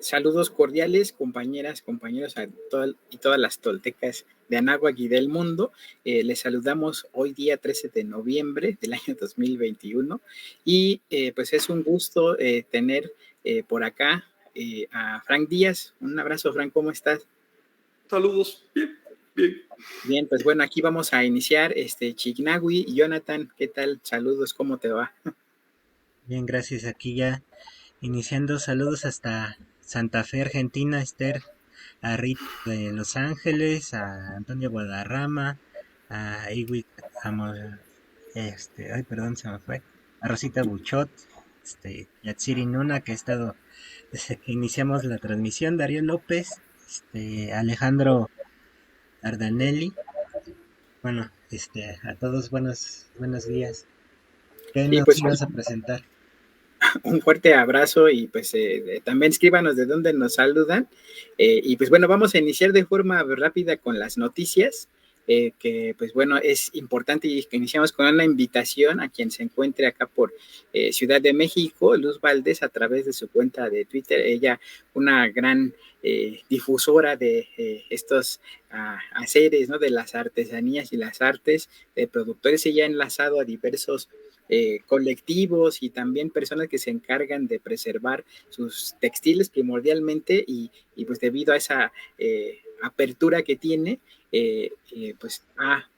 Saludos cordiales, compañeras, compañeros y todas las toltecas de Anáhuac y del mundo. Les saludamos hoy día 13 de noviembre del año 2021 y pues es un gusto tener por acá a Frank Díaz. Un abrazo, Frank, ¿cómo estás? Saludos, bien, bien. Bien, pues bueno, aquí vamos a iniciar Chignahui y Jonathan, ¿qué tal? Saludos, ¿cómo te va? Bien, gracias. Aquí ya iniciando saludos hasta Santa Fe, Argentina, Esther, a Rit de Los Ángeles, a Antonio Guadarrama, a Iwit, ay, perdón, se me fue, a Rosita Buchot, Yatsiri Nuna, que ha estado desde que iniciamos la transmisión, Darío López, Alejandro Ardanelli, bueno, a todos buenos días. ¿Qué Sí, nos pues ibas a presentar? un fuerte abrazo y pues también escríbanos de dónde nos saludan. Y pues bueno, vamos a iniciar de forma rápida con las noticias, que pues bueno, es importante y que iniciamos con una invitación a quien se encuentre acá por Ciudad de México, Luz Valdés, a través de su cuenta de Twitter. Ella, una gran difusora de estos haceres, ¿no? De las artesanías y las artes de productores. Ella ha enlazado a diversos colectivos y también personas que se encargan de preservar sus textiles primordialmente y pues debido a esa apertura que tiene, pues ha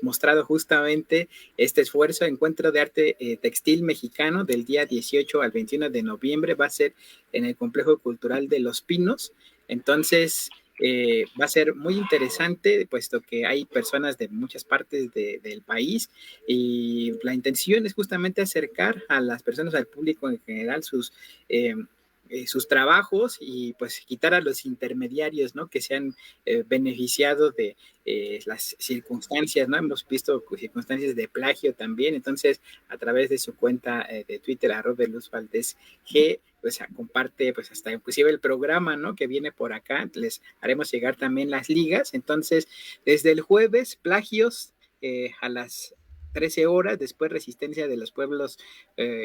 mostrado justamente este esfuerzo. Encuentro de arte textil mexicano del día 18 al 21 de noviembre va a ser en el Complejo Cultural de Los Pinos. Entonces, va a ser muy interesante, puesto que hay personas de muchas partes del país y la intención es justamente acercar a las personas, al público en general, sus trabajos y pues quitar a los intermediarios, ¿no? Que se han beneficiado de las circunstancias, ¿no? Hemos visto circunstancias de plagio también. Entonces, a través de su cuenta de Twitter, @LuzValdezG, pues comparte pues hasta inclusive el programa, ¿no? Que viene por acá. Les haremos llegar también las ligas. Entonces, desde el jueves, plagios a las 13 horas, después resistencia de los pueblos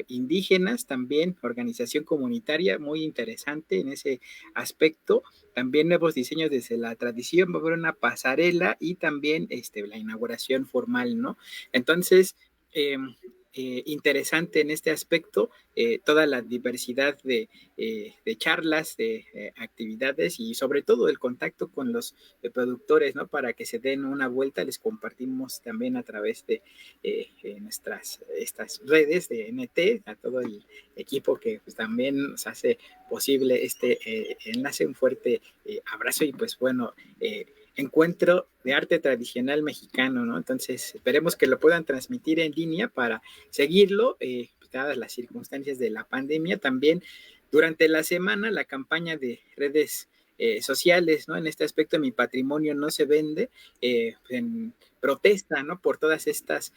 indígenas, también organización comunitaria, muy interesante en ese aspecto. También nuevos diseños desde la tradición, va a haber una pasarela y también la inauguración formal, ¿no? Entonces, interesante en este aspecto, toda la diversidad de charlas, de actividades y sobre todo el contacto con los productores, ¿no? Para que se den una vuelta, les compartimos también a través de estas redes de NT, a todo el equipo que pues, también nos hace posible este enlace. Un fuerte abrazo y pues bueno, encuentro de arte tradicional mexicano, ¿no? Entonces esperemos que lo puedan transmitir en línea para seguirlo, dadas las circunstancias de la pandemia. También durante la semana la campaña de redes sociales, ¿no? En este aspecto, mi patrimonio no se vende, en protesta, ¿no? Por todas estas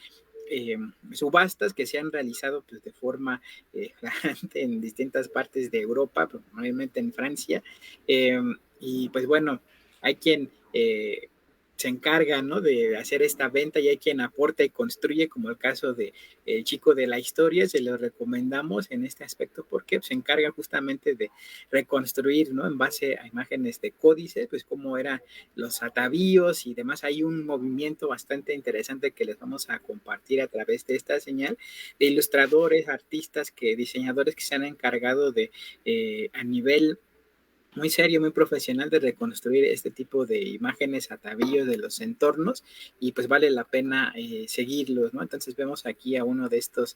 subastas que se han realizado pues, de forma en distintas partes de Europa, probablemente en Francia, y pues bueno, hay quien se encarga, ¿no? De hacer esta venta y hay quien aporta y construye, como el caso de el chico de la historia. Se lo recomendamos en este aspecto porque se encarga justamente de reconstruir, ¿no? En base a imágenes de códice, pues cómo eran los atavíos y demás. Hay un movimiento bastante interesante que les vamos a compartir a través de esta señal, de ilustradores, artistas, diseñadores que se han encargado de a nivel muy serio, muy profesional, de reconstruir este tipo de imágenes, atavíos de los entornos, y pues vale la pena seguirlos, ¿no? Entonces vemos aquí a uno de estos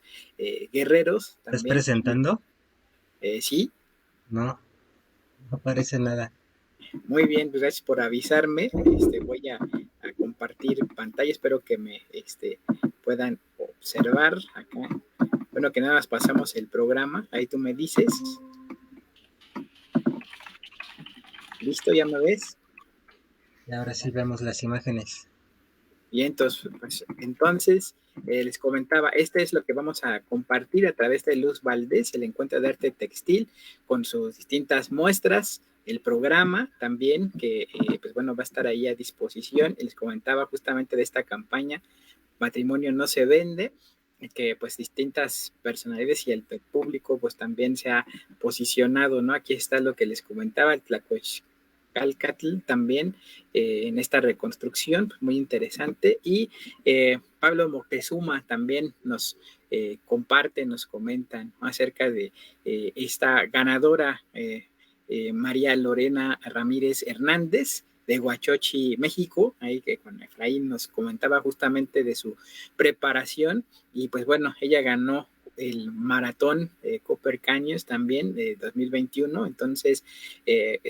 guerreros ¿Estás también. presentando? Sí, No, no parece nada. muy bien, pues gracias por avisarme. Voy a compartir pantalla, espero que me puedan observar acá. Bueno, que nada más pasamos el programa, ahí tú me dices. ¿Listo? ¿Ya me ves? Y ahora sí vemos las imágenes. Y entonces les comentaba, este es lo que vamos a compartir a través de Luz Valdés, el encuentro de arte textil, con sus distintas muestras, el programa también, que pues bueno, va a estar ahí a disposición. Les comentaba justamente de esta campaña, Matrimonio no se vende. que pues distintas personalidades y el público pues también se ha posicionado, ¿no? Aquí está lo que les comentaba, el Tlacochcalcatl también en esta reconstrucción, pues muy interesante. Y Pablo Moctezuma también nos comparte, nos comentan, ¿no?, acerca de esta ganadora María Lorena Ramírez Hernández, de Huachochi, México, ahí que con Efraín nos comentaba justamente de su preparación, y pues bueno, ella ganó el maratón Copper Caños también de 2021, entonces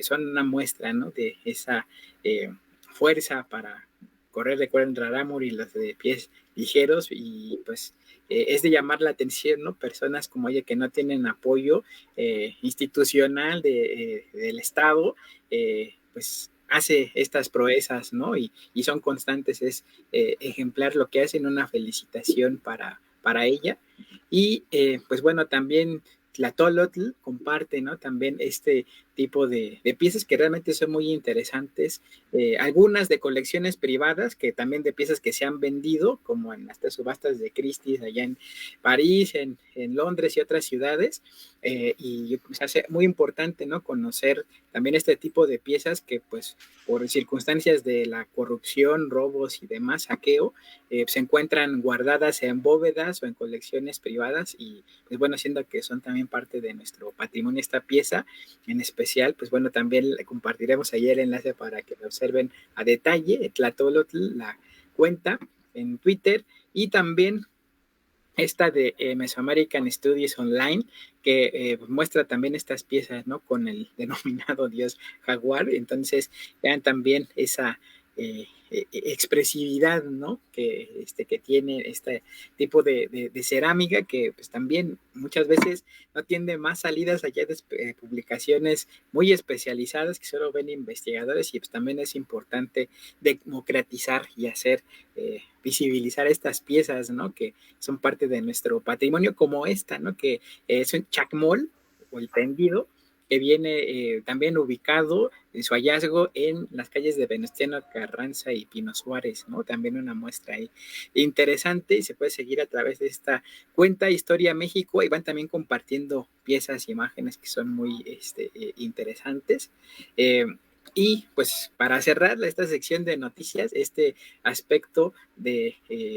son una muestra, ¿no?, de esa fuerza para correr de 40 ramos y los de pies ligeros, y pues es de llamar la atención, ¿no?, personas como ella que no tienen apoyo institucional del Estado, pues hace estas proezas, ¿no? Y son constantes, es ejemplar lo que hacen, una felicitación para ella. Y pues bueno, también Tlatolotl comparte, ¿no?, también este tipo de piezas que realmente son muy interesantes, algunas de colecciones privadas, que también de piezas que se han vendido, como en las subastas de Christie's allá en París, en Londres y otras ciudades, y pues hace muy importante, ¿no?, conocer también este tipo de piezas que pues por circunstancias de la corrupción, robos y demás, saqueo, se encuentran guardadas en bóvedas o en colecciones privadas, y pues bueno, siendo que son también parte de nuestro patrimonio esta pieza en especial, pues bueno, también le compartiremos ahí el enlace para que lo observen a detalle, Tlatolotl, la cuenta en Twitter, y también esta de Mesoamerican Studies Online, que muestra también estas piezas, ¿no?, con el denominado dios jaguar. Entonces vean también esa expresividad, ¿no?, que tiene este tipo de cerámica, que pues también muchas veces no tiene más salidas allá de publicaciones muy especializadas que solo ven investigadores, y pues también es importante democratizar y hacer visibilizar estas piezas, ¿no?, que son parte de nuestro patrimonio, como esta, ¿no?, que es un chacmol o el tendido, que viene también ubicado en su hallazgo en las calles de Venustiano Carranza y Pino Suárez, ¿no? También una muestra ahí interesante, y se puede seguir a través de esta cuenta Historia México, y van también compartiendo piezas, imágenes que son muy interesantes. Y pues para cerrar esta sección de noticias, este aspecto de,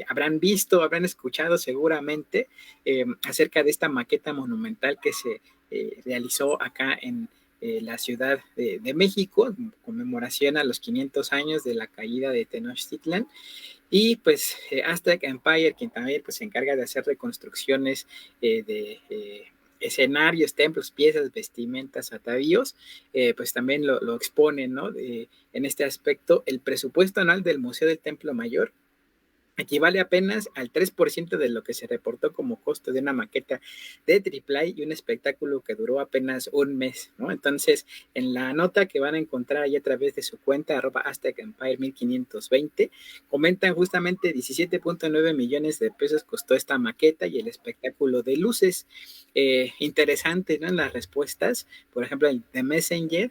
habrán visto, habrán escuchado seguramente acerca de esta maqueta monumental que se realizó acá en la Ciudad de México, en conmemoración a los 500 años de la caída de Tenochtitlan. Y pues Aztec Empire, quien también pues se encarga de hacer reconstrucciones de escenarios, templos, piezas, vestimentas, atavíos, pues también lo exponen, ¿no? En este aspecto, el presupuesto anual del Museo del Templo Mayor equivale apenas al 3% de lo que se reportó como costo de una maqueta de AAA y un espectáculo que duró apenas un mes, ¿no? Entonces, en la nota que van a encontrar ahí a través de su cuenta, @AztecEmpire 1520, comentan justamente 17.9 millones de pesos costó esta maqueta y el espectáculo de luces. Interesante, ¿no?, en las respuestas, por ejemplo, el The Messenger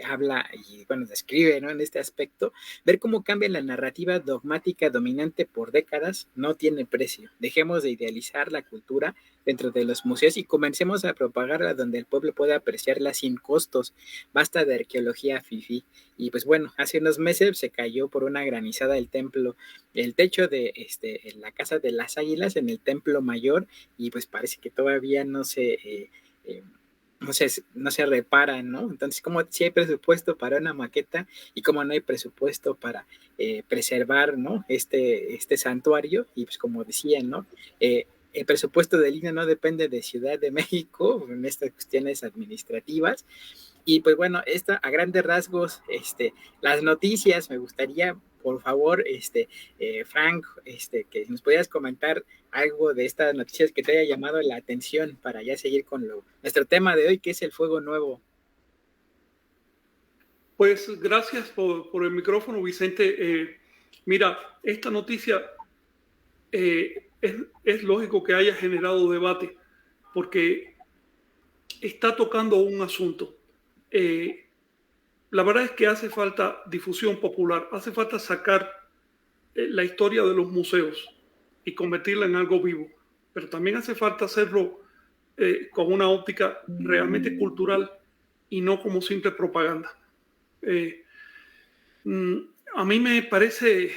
habla y, bueno, describe, ¿no?, en este aspecto, ver cómo cambia la narrativa dogmática dominante por décadas no tiene precio. Dejemos de idealizar la cultura dentro de los museos y comencemos a propagarla donde el pueblo pueda apreciarla sin costos. Basta de arqueología fifí. Y pues bueno, hace unos meses se cayó por una granizada el templo, el techo de la Casa de las Águilas en el Templo Mayor, y pues parece que todavía no se reparan, ¿no? Entonces, como si hay presupuesto para una maqueta y como no hay presupuesto para preservar, ¿no?, este santuario, y pues como decían, ¿no?, el presupuesto del INE no depende de Ciudad de México en estas cuestiones administrativas. Y pues bueno, esto a grandes rasgos, las noticias, me gustaría, por favor, Frank, que nos pudieras comentar algo de estas noticias que te haya llamado la atención para ya seguir con nuestro tema de hoy, que es el fuego nuevo. Pues gracias por el micrófono, Vicente. Mira, esta noticia es lógico que haya generado debate porque está tocando un asunto. La verdad es que hace falta difusión popular, hace falta sacar la historia de los museos. y convertirla en algo vivo. Pero también hace falta hacerlo con una óptica realmente cultural y no como simple propaganda. A mí me parece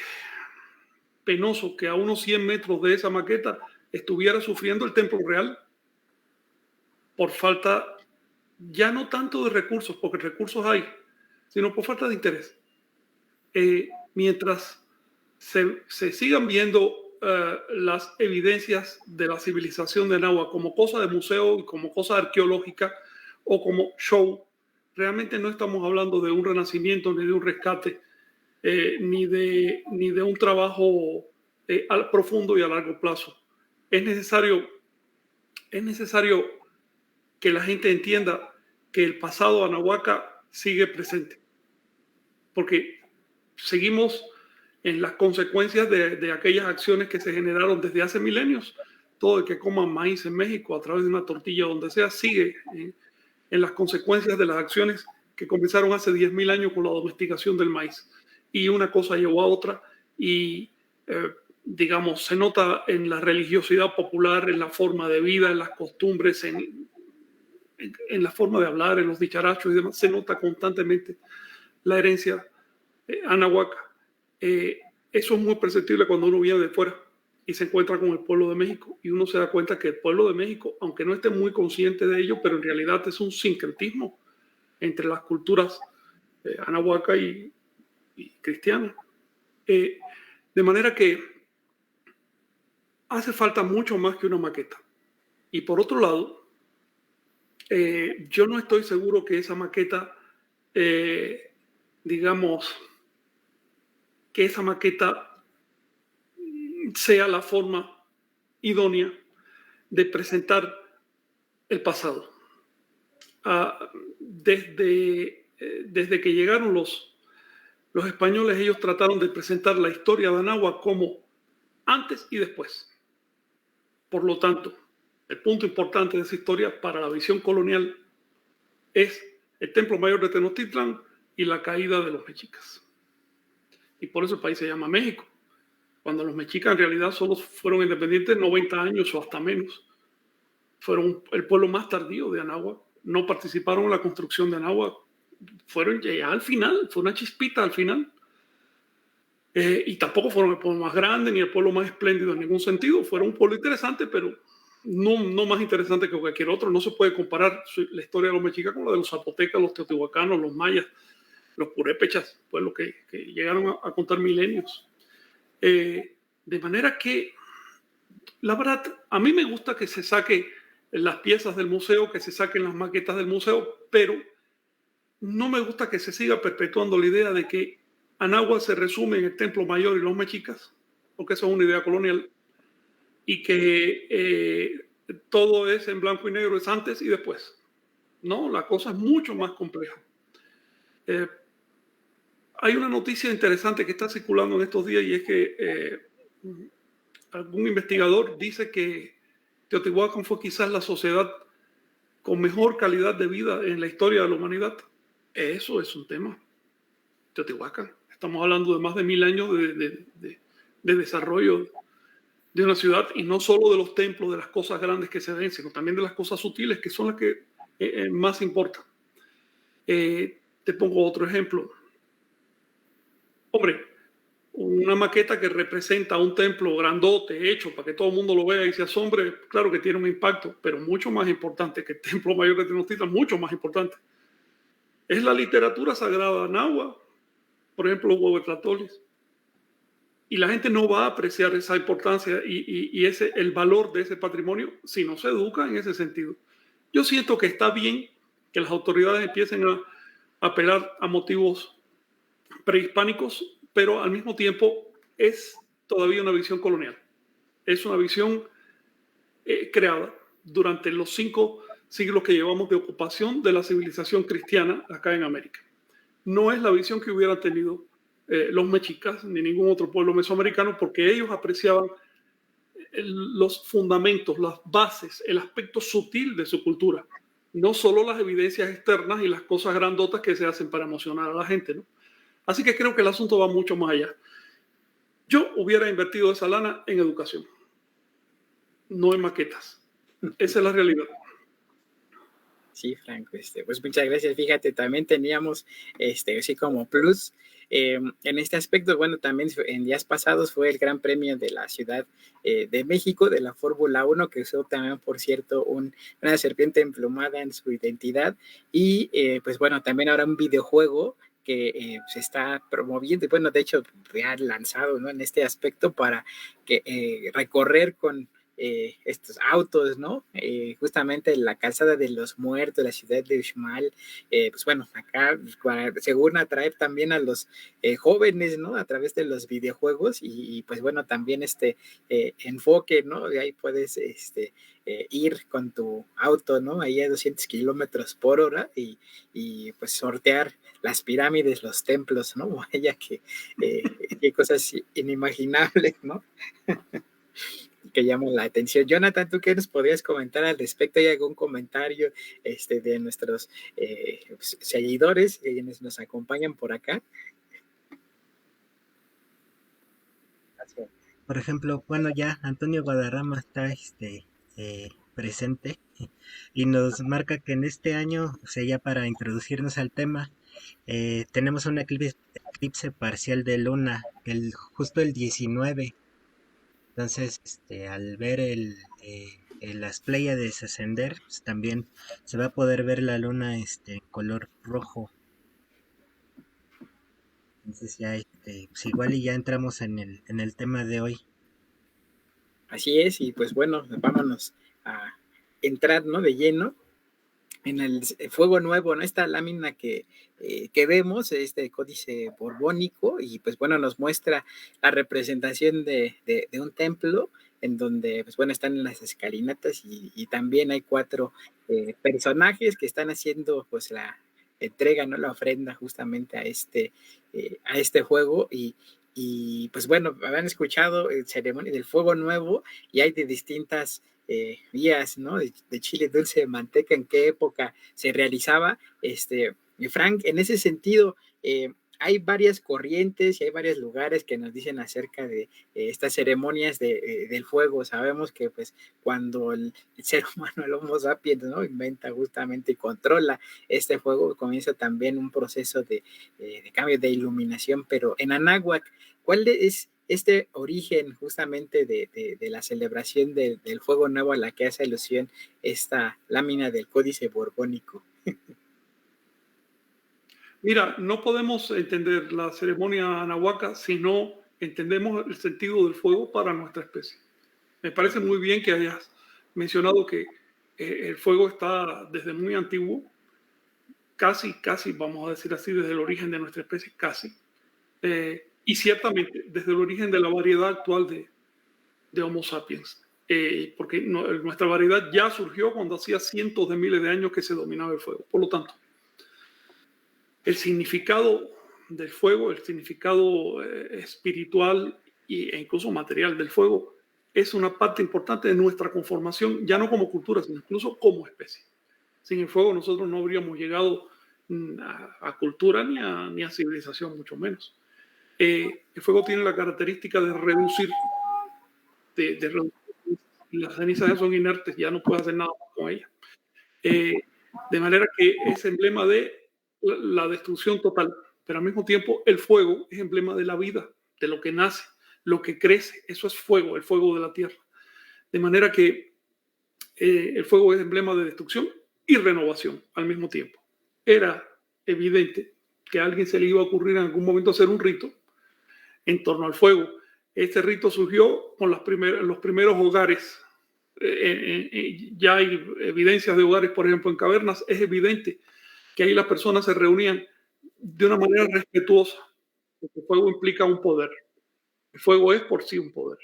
penoso que a unos 100 metros de esa maqueta estuviera sufriendo el Templo Real por falta, ya no tanto de recursos, porque recursos hay, sino por falta de interés. Mientras se sigan viendo las evidencias de la civilización de Anáhuac como cosa de museo y como cosa arqueológica o como show, realmente no estamos hablando de un renacimiento ni de un rescate, ni de un trabajo profundo y a largo plazo. Es necesario que la gente entienda que el pasado anahuaca sigue presente, porque seguimos en las consecuencias de aquellas acciones que se generaron desde hace milenios. Todo el que coma maíz en México a través de una tortilla donde sea sigue en las consecuencias de las acciones que comenzaron hace 10.000 años con la domesticación del maíz. Y una cosa llevó a otra y, digamos, se nota en la religiosidad popular, en la forma de vida, en las costumbres, en la forma de hablar, en los dicharachos y demás. Se nota constantemente la herencia anahuaca. Eso es muy perceptible cuando uno viene de fuera y se encuentra con el pueblo de México y uno se da cuenta que el pueblo de México, aunque no esté muy consciente de ello, pero en realidad es un sincretismo entre las culturas anahuaca y cristiana. De manera que hace falta mucho más que una maqueta. Y por otro lado, yo no estoy seguro que esa maqueta, digamos, que esa maqueta sea la forma idónea de presentar el pasado. Desde que llegaron los españoles, ellos trataron de presentar la historia de Anáhuac como antes y después. Por lo tanto, el punto importante de esa historia para la visión colonial es el Templo Mayor de Tenochtitlán y la caída de los mexicas. Y por eso el país se llama México, cuando los mexicas en realidad solo fueron independientes 90 años o hasta menos. Fueron el pueblo más tardío de Anáhuac, no participaron en la construcción de Anáhuac, fueron ya al final, fue una chispita al final. Y tampoco fueron el pueblo más grande ni el pueblo más espléndido en ningún sentido. Fueron un pueblo interesante, pero no más interesante que cualquier otro. No se puede comparar la historia de los mexicas con la de los zapotecas, los teotihuacanos, los mayas, los purépechas, pueblos que llegaron a contar milenios. De manera que, la verdad, a mí me gusta que se saquen las piezas del museo, que se saquen las maquetas del museo, pero no me gusta que se siga perpetuando la idea de que Anáhuac se resume en el Templo Mayor y los mexicas, porque eso es una idea colonial, y que todo es en blanco y negro, es antes y después. No, la cosa es mucho más compleja. Hay una noticia interesante que está circulando en estos días y es que algún investigador dice que Teotihuacán fue quizás la sociedad con mejor calidad de vida en la historia de la humanidad. Eso es un tema. Teotihuacán. Estamos hablando de más de 1000 años de desarrollo de una ciudad, y no solo de los templos, de las cosas grandes que se ven, sino también de las cosas sutiles, que son las que más importan. Te pongo otro ejemplo. Hombre, una maqueta que representa un templo grandote, hecho para que todo el mundo lo vea y se asombre, claro que tiene un impacto, pero mucho más importante que el Templo Mayor de Tenochtitlan, mucho más importante, es la literatura sagrada náhuatl, por ejemplo, los huehuetlatolis. Y la gente no va a apreciar esa importancia y el valor de ese patrimonio si no se educa en ese sentido. Yo siento que está bien que las autoridades empiecen a apelar a motivos prehispánicos, pero al mismo tiempo es todavía una visión colonial. Es una visión creada durante los 5 siglos que llevamos de ocupación de la civilización cristiana acá en América. No es la visión que hubieran tenido los mexicas ni ningún otro pueblo mesoamericano, porque ellos apreciaban los fundamentos, las bases, el aspecto sutil de su cultura, no solo las evidencias externas y las cosas grandotas que se hacen para emocionar a la gente, ¿no? Así que creo que el asunto va mucho más allá. Yo hubiera invertido esa lana en educación. no en maquetas. Esa es la realidad. Sí, Franco, pues muchas gracias. Fíjate, también teníamos, así como plus, en este aspecto, bueno, también en días pasados fue el Gran Premio de la Ciudad de México, de la Fórmula 1, que usó también, por cierto, una serpiente emplumada en su identidad. Y pues bueno, también ahora un videojuego que se está promoviendo, y bueno, de hecho, ya lanzado, ¿no? En este aspecto para recorrer con estos autos, ¿no? Justamente la calzada de los muertos, la ciudad de Uxmal, pues bueno, acá según atraer también a los jóvenes, ¿no? A través de los videojuegos y pues bueno, también enfoque, ¿no? Y ahí puedes ir con tu auto, ¿no? Ahí a 200 kilómetros por hora y pues sortear las pirámides, los templos, ¿no? Vaya que cosas inimaginables, ¿no? Que llaman la atención. Jonathan, ¿tú qué nos podrías comentar al respecto? ¿Hay algún comentario de nuestros seguidores, quienes nos acompañan por acá? Por ejemplo, bueno, ya Antonio Guadarrama está presente y nos marca que en este año, o sea, ya para introducirnos al tema, tenemos un eclipse parcial de luna, justo el 19. Entonces, al ver las Pléyades ascender, pues también se va a poder ver la luna en color rojo. Entonces ya pues igual y ya entramos en el tema de hoy. Así es, y pues bueno, vámonos a entrar, ¿no? De lleno en el fuego nuevo, ¿no? Esta lámina que vemos, este códice borbónico, y pues bueno, nos muestra la representación de un templo en donde, pues bueno, están las escalinatas y también hay 4 personajes que están haciendo pues la entrega, ¿no? La ofrenda justamente a este juego y pues bueno, habían escuchado el ceremonia del fuego nuevo y hay de distintas vías, ¿no? De chile dulce de manteca, en qué época se realizaba. Frank, en ese sentido, hay varias corrientes y hay varios lugares que nos dicen acerca de estas ceremonias del fuego. Sabemos que pues cuando el ser humano, el Homo sapiens, ¿no? Inventa justamente y controla este fuego, comienza también un proceso de cambio de iluminación, pero en Anáhuac, ¿cuál es origen justamente de la celebración del fuego nuevo a la que hace alusión esta lámina del códice borbónico? Mira, no podemos entender la ceremonia anahuaca si no entendemos el sentido del fuego para nuestra especie. Me parece muy bien que hayas mencionado que el fuego está desde muy antiguo, casi, vamos a decir así, desde el origen de nuestra especie, casi. Y ciertamente desde el origen de la variedad actual de Homo sapiens. Porque nuestra variedad ya surgió cuando hacía cientos de miles de años que se dominaba el fuego. Por lo tanto, el significado del fuego, el significado espiritual e incluso material del fuego es una parte importante de nuestra conformación, ya no como cultura, sino incluso como especie. Sin el fuego nosotros no habríamos llegado a cultura ni a civilización, mucho menos. El fuego tiene la característica de reducir, las cenizas son inertes, ya no puedes hacer nada con ellas. De manera que es emblema de la destrucción total, pero al mismo tiempo el fuego es emblema de la vida, de lo que nace, lo que crece. Eso es fuego, el fuego de la tierra. De manera que el fuego es emblema de destrucción y renovación al mismo tiempo. Era evidente que a alguien se le iba a ocurrir en algún momento hacer un rito en torno al fuego. Este rito surgió con los primeros hogares. Ya hay evidencias de hogares, por ejemplo, en cavernas. Es evidente que ahí las personas se reunían de una manera respetuosa, porque el fuego implica un poder. El fuego es por sí un poder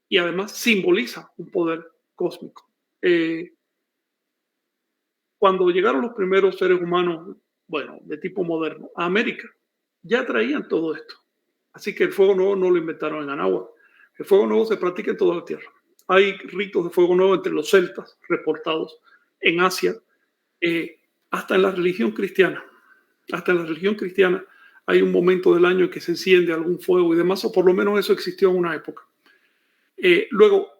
y además simboliza un poder cósmico. Cuando llegaron los primeros seres humanos, bueno, de tipo moderno, a América, ya traían todo esto. Así que el fuego nuevo no lo inventaron en Anáhuac. El fuego nuevo se practica en toda la tierra. Hay ritos de fuego nuevo entre los celtas reportados en Asia, hasta en la religión cristiana. Hasta en la religión cristiana hay un momento del año en que se enciende algún fuego y demás, o por lo menos eso existió en una época. Luego,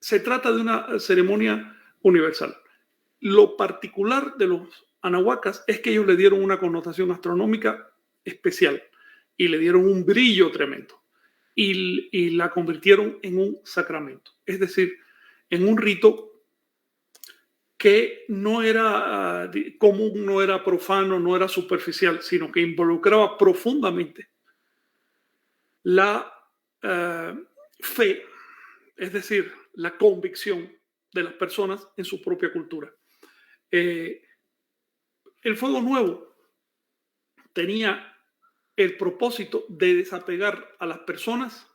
se trata de una ceremonia universal. Lo particular de los anahuacas es que ellos le dieron una connotación astronómica especial y le dieron un brillo tremendo y la convirtieron en un sacramento, es decir, en un rito que no era común, no era profano, no era superficial, sino que involucraba profundamente la fe, es decir, la convicción de las personas en su propia cultura. El Fuego Nuevo tenía el propósito de desapegar a las personas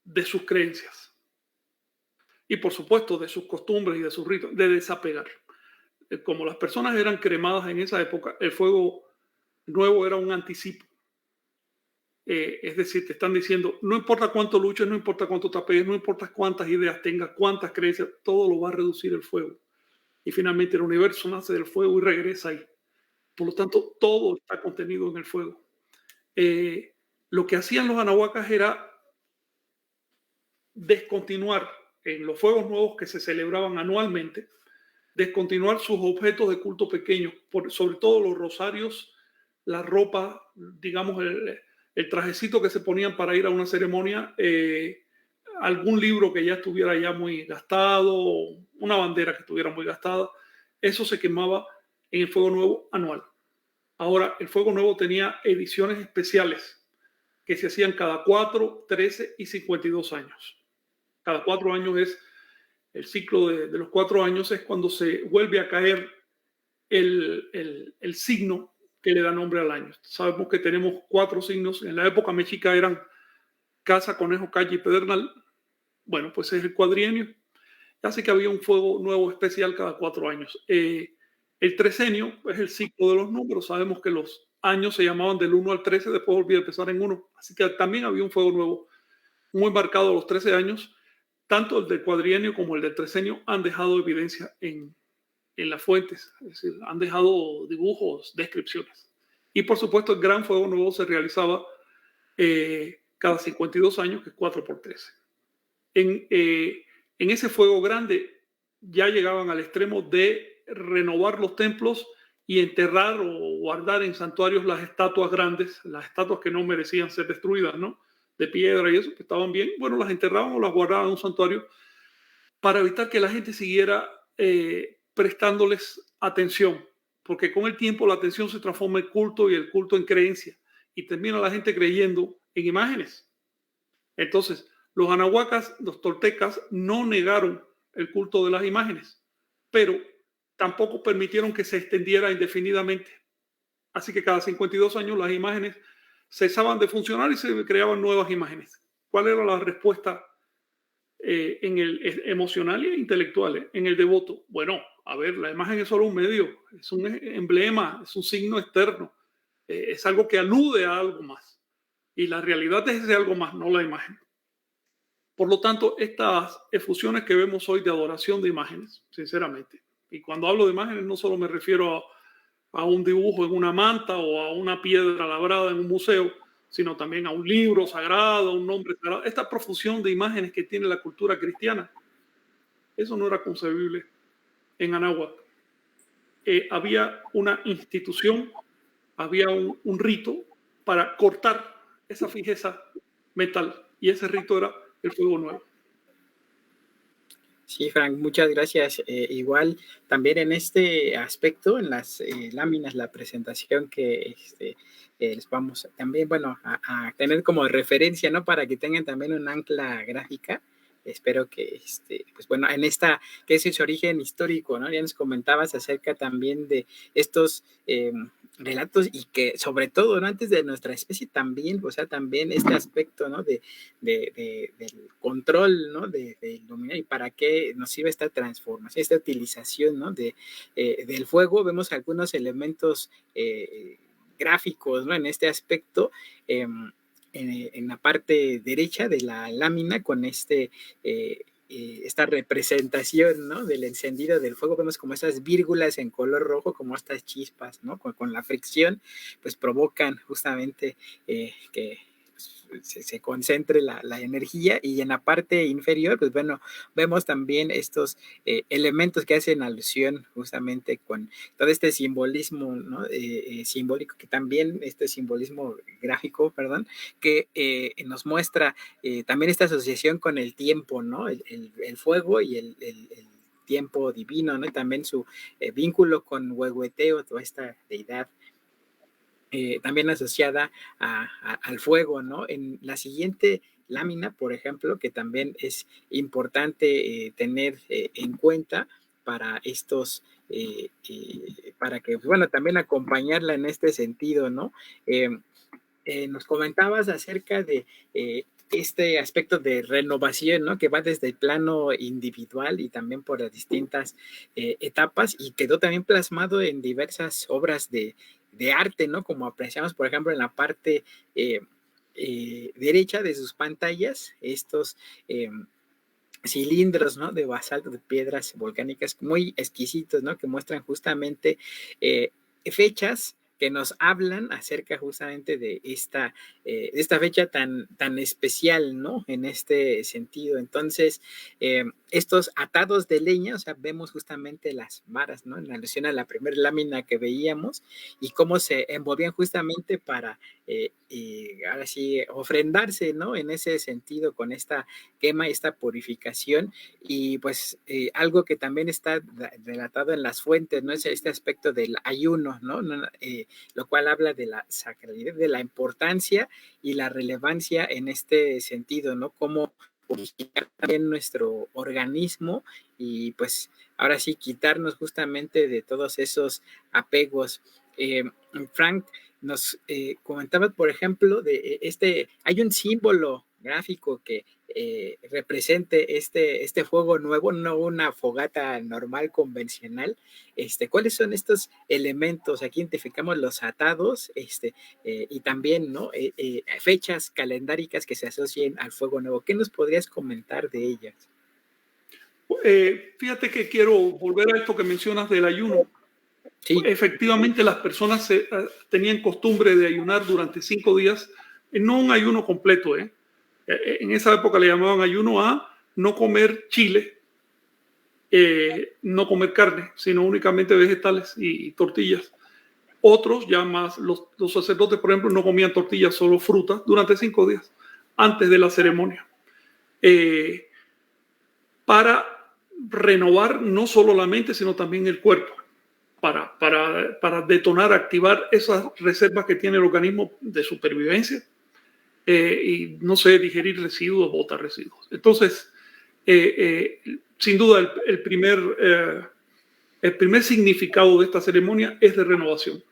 de sus creencias y, por supuesto, de sus costumbres y de sus ritos, de desapegar. Como las personas eran cremadas en esa época, el Fuego Nuevo era un anticipo. Es decir, te están diciendo, no importa cuánto luches, no importa cuánto te apegues, no importa cuántas ideas tengas, cuántas creencias, todo lo va a reducir el fuego. Y finalmente el universo nace del fuego y regresa ahí. Por lo tanto, todo está contenido en el fuego. Lo que hacían los anahuacas era descontinuar en los fuegos nuevos que se celebraban anualmente, descontinuar sus objetos de culto pequeños, sobre todo los rosarios, la ropa, digamos, el trajecito que se ponían para ir a una ceremonia, algún libro que ya estuviera ya muy gastado, una bandera que estuviera muy gastada, eso se quemaba en el Fuego Nuevo anual. Ahora, el Fuego Nuevo tenía ediciones especiales que se hacían cada 4, 13 y 52 años. Cada 4 años es el ciclo de los 4 años, es cuando se vuelve a caer el signo que le da nombre al año. Sabemos que tenemos 4 signos. En la época mexica eran Casa, Conejo, Calle y Pedernal. Bueno, pues es el cuadrienio. Así que había un fuego nuevo especial cada 4 años. El trecenio es el ciclo de los números. Sabemos que los años se llamaban del 1 al 13, después volvía a empezar en 1. Así que también había un fuego nuevo muy marcado a los 13 años. Tanto el del cuadrienio como el del trecenio han dejado evidencia en las fuentes, es decir, han dejado dibujos, descripciones. Y por supuesto el gran fuego nuevo se realizaba cada 52 años, que es 4 por 13. En ese fuego grande ya llegaban al extremo de renovar los templos y enterrar o guardar en santuarios las estatuas grandes, las estatuas que no merecían ser destruidas, ¿no? De piedra y eso, que estaban bien, bueno, las enterraban o las guardaban en un santuario para evitar que la gente siguiera prestándoles atención, porque con el tiempo la atención se transforma en culto y el culto en creencia, y termina la gente creyendo en imágenes. Entonces, los anahuacas, los toltecas, no negaron el culto de las imágenes, pero tampoco permitieron que se extendiera indefinidamente. Así que cada 52 años las imágenes cesaban de funcionar y se creaban nuevas imágenes. ¿Cuál era la respuesta en el emocional e intelectual, en el devoto? Bueno, a ver, la imagen es solo un medio, es un emblema, es un signo externo, es algo que alude a algo más. Y la realidad es ese algo más, no la imagen. Por lo tanto, estas efusiones que vemos hoy de adoración de imágenes, sinceramente, y cuando hablo de imágenes no solo me refiero a un dibujo en una manta o a una piedra labrada en un museo, sino también a un libro sagrado, a un nombre sagrado. Esta profusión de imágenes que tiene la cultura cristiana, eso no era concebible en Anáhuac. Había una institución, había un rito para cortar esa fijeza mental, y ese rito era el fuego nuevo. Sí, Frank, muchas gracias. Igual también en este aspecto, en las láminas, la presentación que les vamos también, bueno, a tener como referencia, ¿no? Para que tengan también un ancla gráfica. Espero que, pues bueno, en esta, que es su origen histórico, ¿no? Ya nos comentabas acerca también de estos relatos y que sobre todo, ¿no? Antes de nuestra especie también, o sea, también este aspecto, ¿no? Del control, ¿no? De iluminar y para qué nos sirve esta transformación, esta utilización, ¿no? Del fuego. Vemos algunos elementos gráficos, ¿no? En este aspecto, en la parte derecha de la lámina con esta representación, ¿no? Del encendido del fuego. Vemos como estas vírgulas en color rojo, como estas chispas, ¿no? Con la fricción, pues provocan justamente que se concentre la energía, y en la parte inferior, pues bueno, vemos también estos elementos que hacen alusión justamente con todo este simbolismo, ¿no? Simbólico, que también este simbolismo gráfico, perdón, que nos muestra también esta asociación con el tiempo, ¿no? El fuego y el tiempo divino, ¿no? Y también su vínculo con Huehueteo, toda esta deidad también asociada al fuego, ¿no? En la siguiente lámina, por ejemplo, que también es importante tener en cuenta para estos, para que, bueno, también acompañarla en este sentido, ¿no? Nos comentabas acerca de este aspecto de renovación, ¿no? Que va desde el plano individual y también por las distintas etapas, y quedó también plasmado en diversas obras de arte, ¿no? Como apreciamos, por ejemplo, en la parte derecha de sus pantallas, estos cilindros, ¿no? De basalto, de piedras volcánicas muy exquisitos, ¿no? Que muestran justamente fechas que nos hablan acerca justamente de esta fecha tan especial, ¿no? En este sentido. Entonces, estos atados de leña, o sea, vemos justamente las varas, ¿no? En alusión a la primera lámina que veíamos, y cómo se envolvían justamente para, ahora sí, ofrendarse, ¿no? En ese sentido, con esta quema, esta purificación, y pues algo que también está relatado en las fuentes, ¿no? Es este aspecto del ayuno, ¿no? Lo cual habla de la sacralidad, de la importancia y la relevancia en este sentido, ¿no? Cómo purificar también nuestro organismo, y pues ahora sí quitarnos justamente de todos esos apegos. Frank, nos comentabas, por ejemplo, de hay un símbolo gráfico que represente este fuego nuevo, no una fogata normal, convencional. ¿Cuáles son estos elementos? Aquí identificamos los atados, y también, ¿no? Fechas calendáricas que se asocien al fuego nuevo. ¿Qué nos podrías comentar de ellas? Fíjate que quiero volver a esto que mencionas del ayuno. Sí. Efectivamente, las personas tenían costumbre de ayunar durante 5 días, no un ayuno completo. En esa época le llamaban ayuno a no comer chile, no comer carne, sino únicamente vegetales y tortillas. Otros, ya más, los sacerdotes, por ejemplo, no comían tortillas, solo frutas durante 5 días antes de la ceremonia. Para renovar no solo la mente, sino también el cuerpo. Para detonar, activar esas reservas que tiene el organismo de supervivencia y, no sé, digerir residuos, botar residuos. Entonces, sin duda, el primer significado de esta ceremonia es de renovación.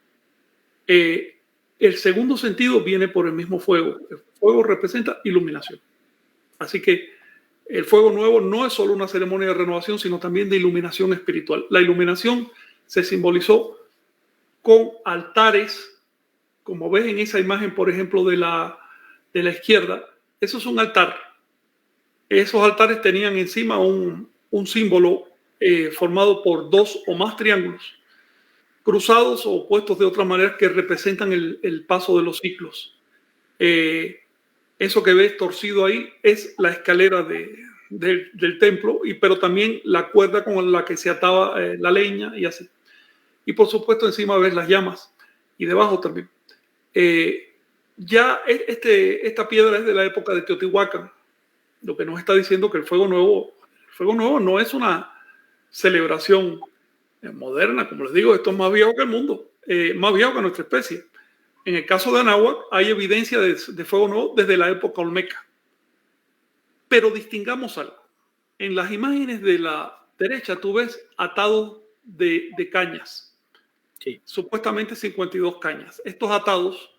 El segundo sentido viene por el mismo fuego. El fuego representa iluminación. Así que el fuego nuevo no es solo una ceremonia de renovación, sino también de iluminación espiritual. La iluminación se simbolizó con altares, como ves en esa imagen, por ejemplo, de la izquierda. Eso es un altar. Esos altares tenían encima un símbolo formado por 2 o más triángulos, cruzados o puestos de otra manera, que representan el paso de los ciclos. Eso que ves torcido ahí es la escalera del templo, pero también la cuerda con la que se ataba la leña y así. Y por supuesto encima ves las llamas y debajo también. Ya esta piedra es de la época de Teotihuacán, lo que nos está diciendo que el fuego nuevo no es una celebración moderna, como les digo, esto es más viejo que el mundo, más viejo que nuestra especie. En el caso de Anáhuac hay evidencia de fuego nuevo desde la época olmeca. Pero distingamos algo. En las imágenes de la derecha tú ves atados de cañas. Sí. Supuestamente 52 cañas. Estos atados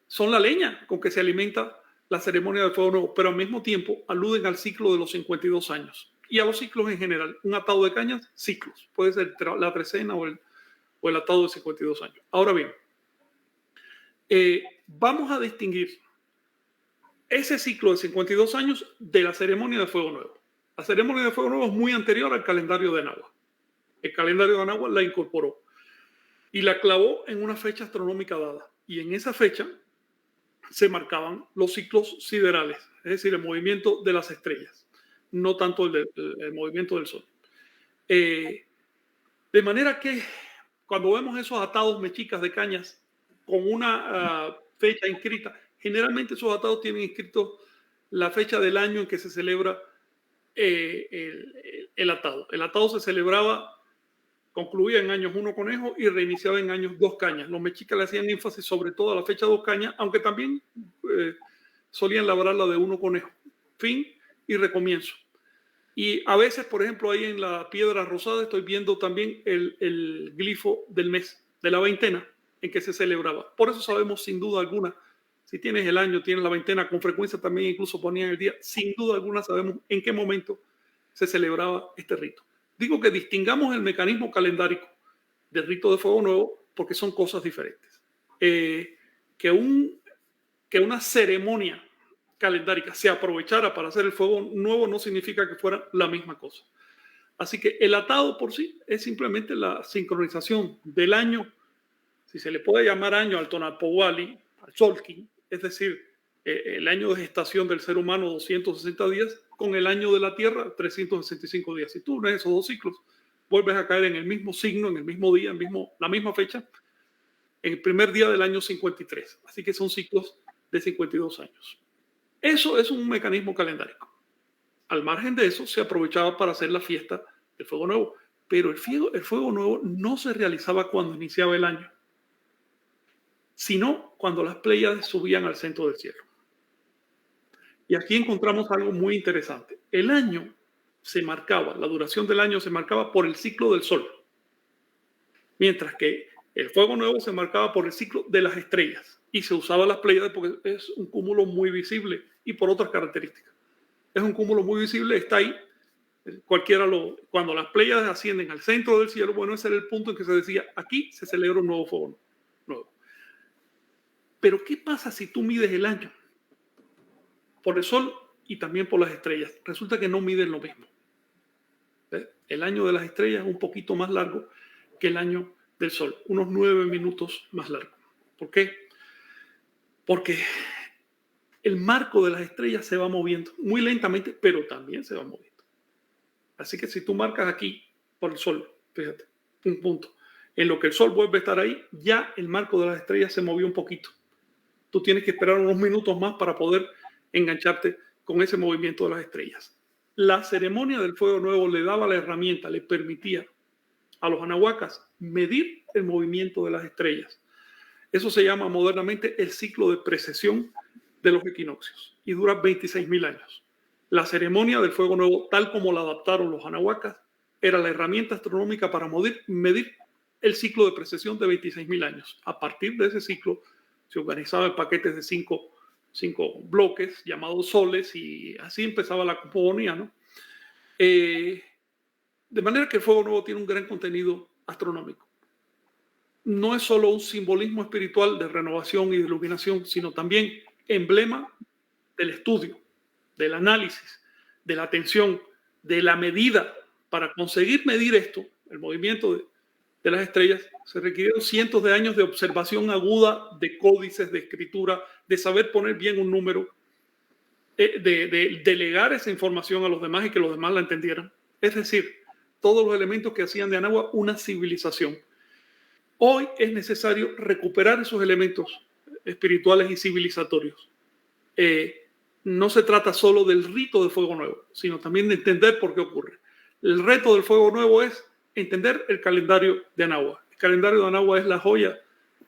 son la leña con que se alimenta la ceremonia del fuego nuevo, pero al mismo tiempo aluden al ciclo de los 52 años y a los ciclos en general. Un atado de cañas, ciclos. Puede ser la trecena o el atado de 52 años. Ahora bien, vamos a distinguir ese ciclo de 52 años de la ceremonia de fuego nuevo. La ceremonia de fuego nuevo es muy anterior al calendario de Anáhuac. El calendario de Anáhuac la incorporó y la clavó en una fecha astronómica dada. Y en esa fecha se marcaban los ciclos siderales, es decir, el movimiento de las estrellas, no tanto el movimiento del Sol. De manera que cuando vemos esos atados mexicas de cañas con una fecha inscrita, generalmente esos atados tienen inscrito la fecha del año en que se celebra el atado. El atado se celebraba, concluía en años 1 conejo y reiniciaba en años 2 cañas. Los mexicas le hacían énfasis sobre todo a la fecha 2 cañas, aunque también solían labrar la de 1 conejo. Fin y recomienzo. Y a veces, por ejemplo, ahí en la piedra rosada estoy viendo también el glifo del mes, de la veintena en que se celebraba. Por eso sabemos sin duda alguna, si tienes el año, tienes la veintena, con frecuencia también incluso ponían el día, sin duda alguna sabemos en qué momento se celebraba este rito. Digo que distingamos el mecanismo calendárico del rito de Fuego Nuevo porque son cosas diferentes. Que una ceremonia calendárica se aprovechara para hacer el Fuego Nuevo no significa que fuera la misma cosa. Así que el atado por sí es simplemente la sincronización del año, si se le puede llamar año al Tonalpowali, al Tzolk'in, es decir, el año de gestación del ser humano, 260 días, con el año de la Tierra, 365 días. Si tú unes esos dos ciclos, vuelves a caer en el mismo signo, en el mismo día, la misma fecha, en el primer día del año 53. Así que son ciclos de 52 años. Eso es un mecanismo calendárico. Al margen de eso, se aprovechaba para hacer la fiesta del Fuego Nuevo. Pero el Fuego Nuevo no se realizaba cuando iniciaba el año, sino cuando las Pléyades subían al centro del cielo. Y aquí encontramos algo muy interesante. El año se marcaba, la duración del año se marcaba por el ciclo del Sol, mientras que el Fuego Nuevo se marcaba por el ciclo de las estrellas y se usaba las Pléyades porque es un cúmulo muy visible y por otras características. Es un cúmulo muy visible, está ahí. Cuando las Pléyades ascienden al centro del cielo, bueno, ese era el punto en que se decía, aquí se celebra un nuevo Fuego Nuevo. Pero ¿qué pasa si tú mides el año por el Sol y también por las estrellas? Resulta que no miden lo mismo. ¿Ves? El año de las estrellas es un poquito más largo que el año del Sol, unos 9 minutos más largo. ¿Por qué? Porque el marco de las estrellas se va moviendo muy lentamente, pero también se va moviendo. Así que si tú marcas aquí por el Sol, fíjate, un punto, en lo que el Sol vuelve a estar ahí, ya el marco de las estrellas se movió un poquito. Tú tienes que esperar unos minutos más para poder engancharte con ese movimiento de las estrellas. La ceremonia del Fuego Nuevo le daba la herramienta, le permitía a los anahuacas medir el movimiento de las estrellas. Eso se llama modernamente el ciclo de precesión de los equinoccios y dura 26.000 años. La ceremonia del Fuego Nuevo, tal como la adaptaron los anahuacas, era la herramienta astronómica para medir el ciclo de precesión de 26.000 años. A partir de ese ciclo se organizaba en paquetes de cinco bloques llamados soles y así empezaba la cosmogonía, ¿no? De manera que el Fuego Nuevo tiene un gran contenido astronómico. No es solo un simbolismo espiritual de renovación y de iluminación, sino también emblema del estudio, del análisis, de la atención, de la medida. Para conseguir medir esto, el movimiento de las estrellas, se requirieron cientos de años de observación aguda, de códices, de escritura, de saber poner bien un número, de delegar esa información a los demás y que los demás la entendieran. Es decir, todos los elementos que hacían de Anáhuac una civilización. Hoy es necesario recuperar esos elementos espirituales y civilizatorios. No se trata solo del rito de Fuego Nuevo, sino también de entender por qué ocurre. El reto del Fuego Nuevo es entender el calendario de Anáhuac. El calendario de Anáhuac es la joya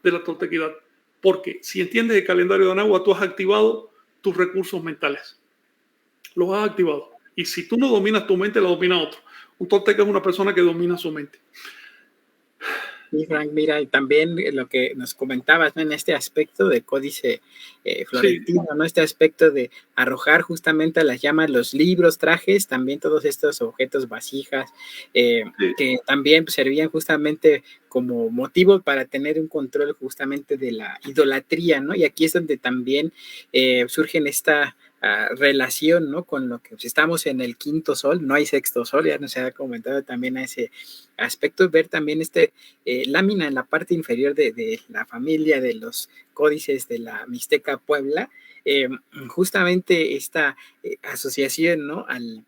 de la toltequidad, porque si entiendes el calendario de Anáhuac, tú has activado tus recursos mentales. Los has activado. Y si tú no dominas tu mente, la domina otro. Un tolteca es una persona que domina su mente. Y Frank, mira, y también lo que nos comentabas, ¿no? En este aspecto de códice florentino, sí, ¿no? Este aspecto de arrojar justamente a las llamas los libros, trajes, también todos estos objetos, vasijas, sí, que también servían justamente como motivo para tener un control justamente de la idolatría, ¿no? Y aquí es donde también surgen esta relación, ¿no? Con lo que pues, estamos en el quinto sol, no hay sexto sol, ya nos ha comentado también a ese aspecto, ver también lámina en la parte inferior de la familia de los códices de la Mixteca Puebla, justamente esta asociación, ¿no? Al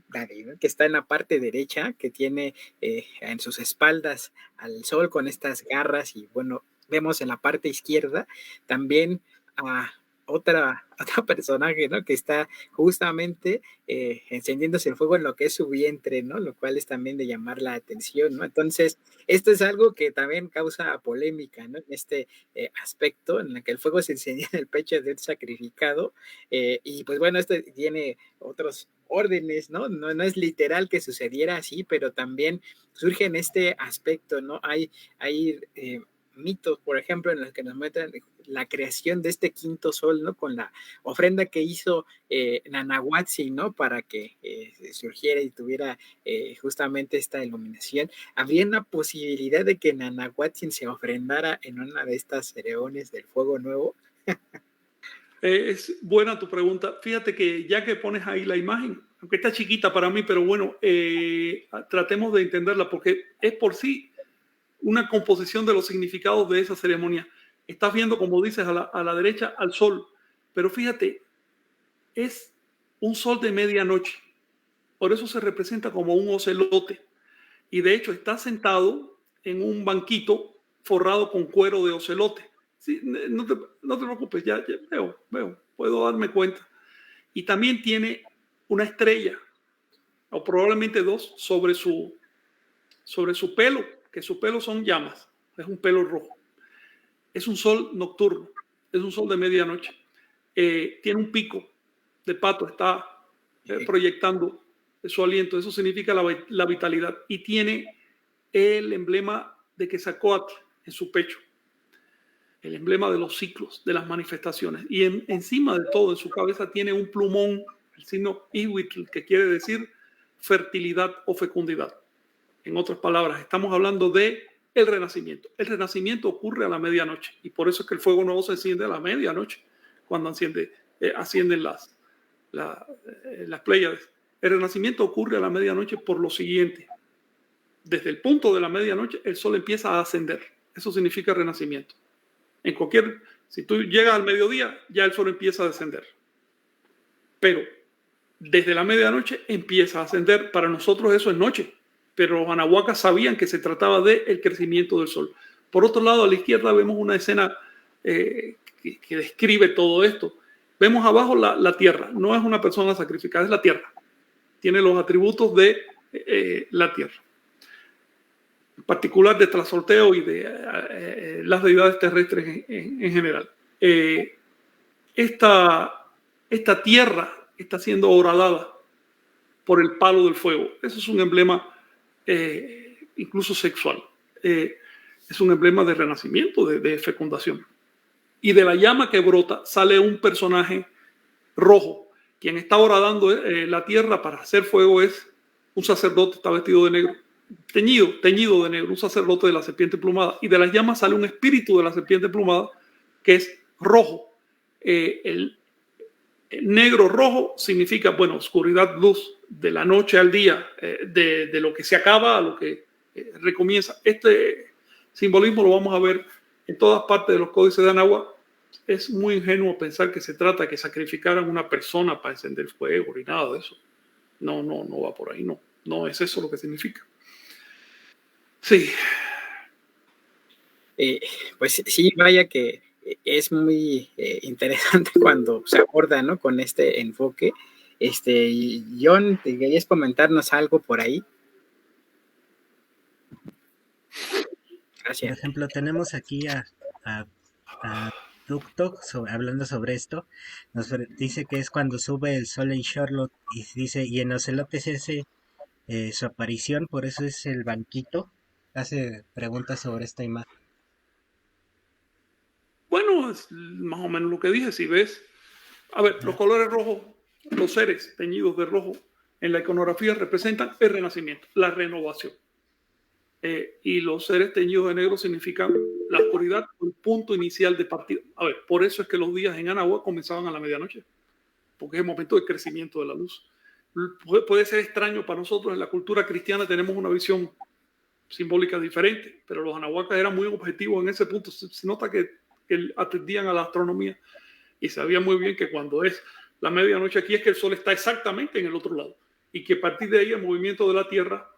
David, que está en la parte derecha, que tiene en sus espaldas al sol con estas garras, y bueno, vemos en la parte izquierda también a otro personaje, ¿no? Que está justamente encendiéndose el fuego en lo que es su vientre, ¿no? Lo cual es también de llamar la atención, ¿no? Entonces, esto es algo que también causa polémica, ¿no? En este aspecto, en el que el fuego se encendía en el pecho del sacrificado, y pues bueno, esto tiene otros órdenes, ¿no? No es literal que sucediera así, pero también surge en este aspecto, ¿no? Hay mitos, por ejemplo, en los que nos muestran la creación de este quinto sol, ¿no? Con la ofrenda que hizo Nanahuatzin, ¿no? Para que surgiera y tuviera justamente esta iluminación. ¿Habría una posibilidad de que Nanahuatzin se ofrendara en una de estas ceremonias del fuego nuevo? Es buena tu pregunta. Fíjate que ya que pones ahí la imagen, aunque está chiquita para mí, pero bueno, tratemos de entenderla porque es por sí una composición de los significados de esa ceremonia. Estás viendo, como dices, a la derecha al sol, pero fíjate, es un sol de medianoche. Por eso se representa como un ocelote. Y de hecho está sentado en un banquito forrado con cuero de ocelote. Sí, no te preocupes, ya veo, puedo darme cuenta. Y también tiene una estrella, o probablemente dos, sobre su pelo, que su pelo son llamas, es un pelo rojo. Es un sol nocturno, es un sol de medianoche. Tiene un pico de pato, está proyectando su aliento, eso significa la vitalidad. Y tiene el emblema de Quetzalcóatl en su pecho, el emblema de los ciclos, de las manifestaciones. Y encima de todo, en su cabeza, tiene un plumón, el signo Ihuitl, que quiere decir fertilidad o fecundidad. En otras palabras, estamos hablando de el renacimiento. El renacimiento ocurre a la medianoche y por eso es que el fuego nuevo se enciende a la medianoche, cuando ascienden las Pléyades. El renacimiento ocurre a la medianoche por lo siguiente. Desde el punto de la medianoche, el sol empieza a ascender. Eso significa renacimiento. Si tú llegas al mediodía, ya el sol empieza a descender. Pero desde la medianoche empieza a ascender. Para nosotros eso es noche, pero los anahuacas sabían que se trataba del crecimiento del sol. Por otro lado, a la izquierda vemos una escena que describe todo esto. Vemos abajo la tierra. No es una persona sacrificada, es la tierra. Tiene los atributos de la tierra. En particular de Tlazolteo y de las deidades terrestres en general. Esta tierra está siendo horadada por el palo del fuego. Eso es un emblema incluso sexual. Es un emblema de renacimiento, de fecundación. Y de la llama que brota sale un personaje rojo. Quien está horadando la tierra para hacer fuego es un sacerdote, está vestido de negro, teñido de negro, un sacerdote de la serpiente plumada. Y de las llamas sale un espíritu de la serpiente plumada que es rojo. El negro rojo significa, bueno, oscuridad, luz, de la noche al día, de lo que se acaba a lo que recomienza. Este simbolismo lo vamos a ver en todas partes de los códices de Anáhuac. Es muy ingenuo pensar que se trata de que sacrificaran una persona para encender fuego ni nada de eso. No va por ahí, no es eso lo que significa. Sí. Pues sí, vaya que es muy interesante cuando se aborda, ¿no? Con este enfoque. John, ¿te querías comentarnos algo por ahí? Gracias. Por ejemplo, tenemos aquí a Tuktok hablando sobre esto. Nos dice que es cuando sube el sol en Charlotte y dice, y en Ocelotes ese su aparición, por eso es el banquito. Hace preguntas sobre esta imagen. Bueno, es más o menos lo que dije. Si ves, a ver, los colores rojos, los seres teñidos de rojo en la iconografía representan el renacimiento, la renovación. Y los seres teñidos de negro significan la oscuridad, el punto inicial de partida. A ver, por eso es que los días en Anáhuac comenzaban a la medianoche. porque es el momento de crecimiento de la luz. Puede ser extraño para nosotros, en la cultura cristiana tenemos una visión simbólica diferente, pero los anahuacas eran muy objetivos en ese punto. Se nota que atendían a la astronomía y sabían muy bien que cuando es la medianoche aquí es que el sol está exactamente en el otro lado y que a partir de ahí el movimiento de la Tierra,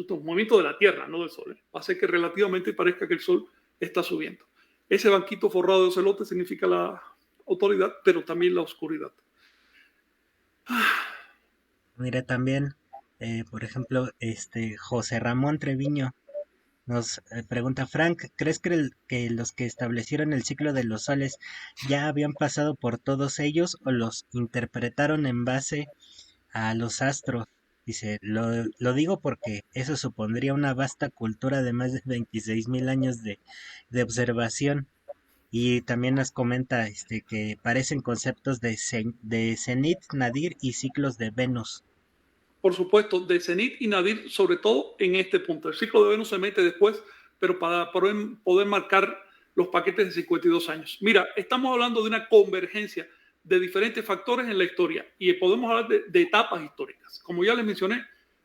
movimiento de la Tierra, no del Sol, va a hacer que relativamente parezca que el Sol está subiendo. Ese banquito forrado de ocelote significa la autoridad, pero también la oscuridad. Mira, también, por ejemplo, José Ramón Treviño nos pregunta, Frank, ¿crees que los que establecieron el ciclo de los soles ya habían pasado por todos ellos o los interpretaron en base a los astros? Dice, lo digo porque eso supondría una vasta cultura de más de 26,000 años de observación. Y también nos comenta que parecen conceptos de cenit, nadir y ciclos de Venus. Por supuesto, de cenit y nadir, sobre todo en este punto. El ciclo de Venus se mete después, pero para poder marcar los paquetes de 52 años. Mira, estamos hablando de una convergencia de diferentes factores en la historia y podemos hablar de etapas históricas. Como ya les mencioné,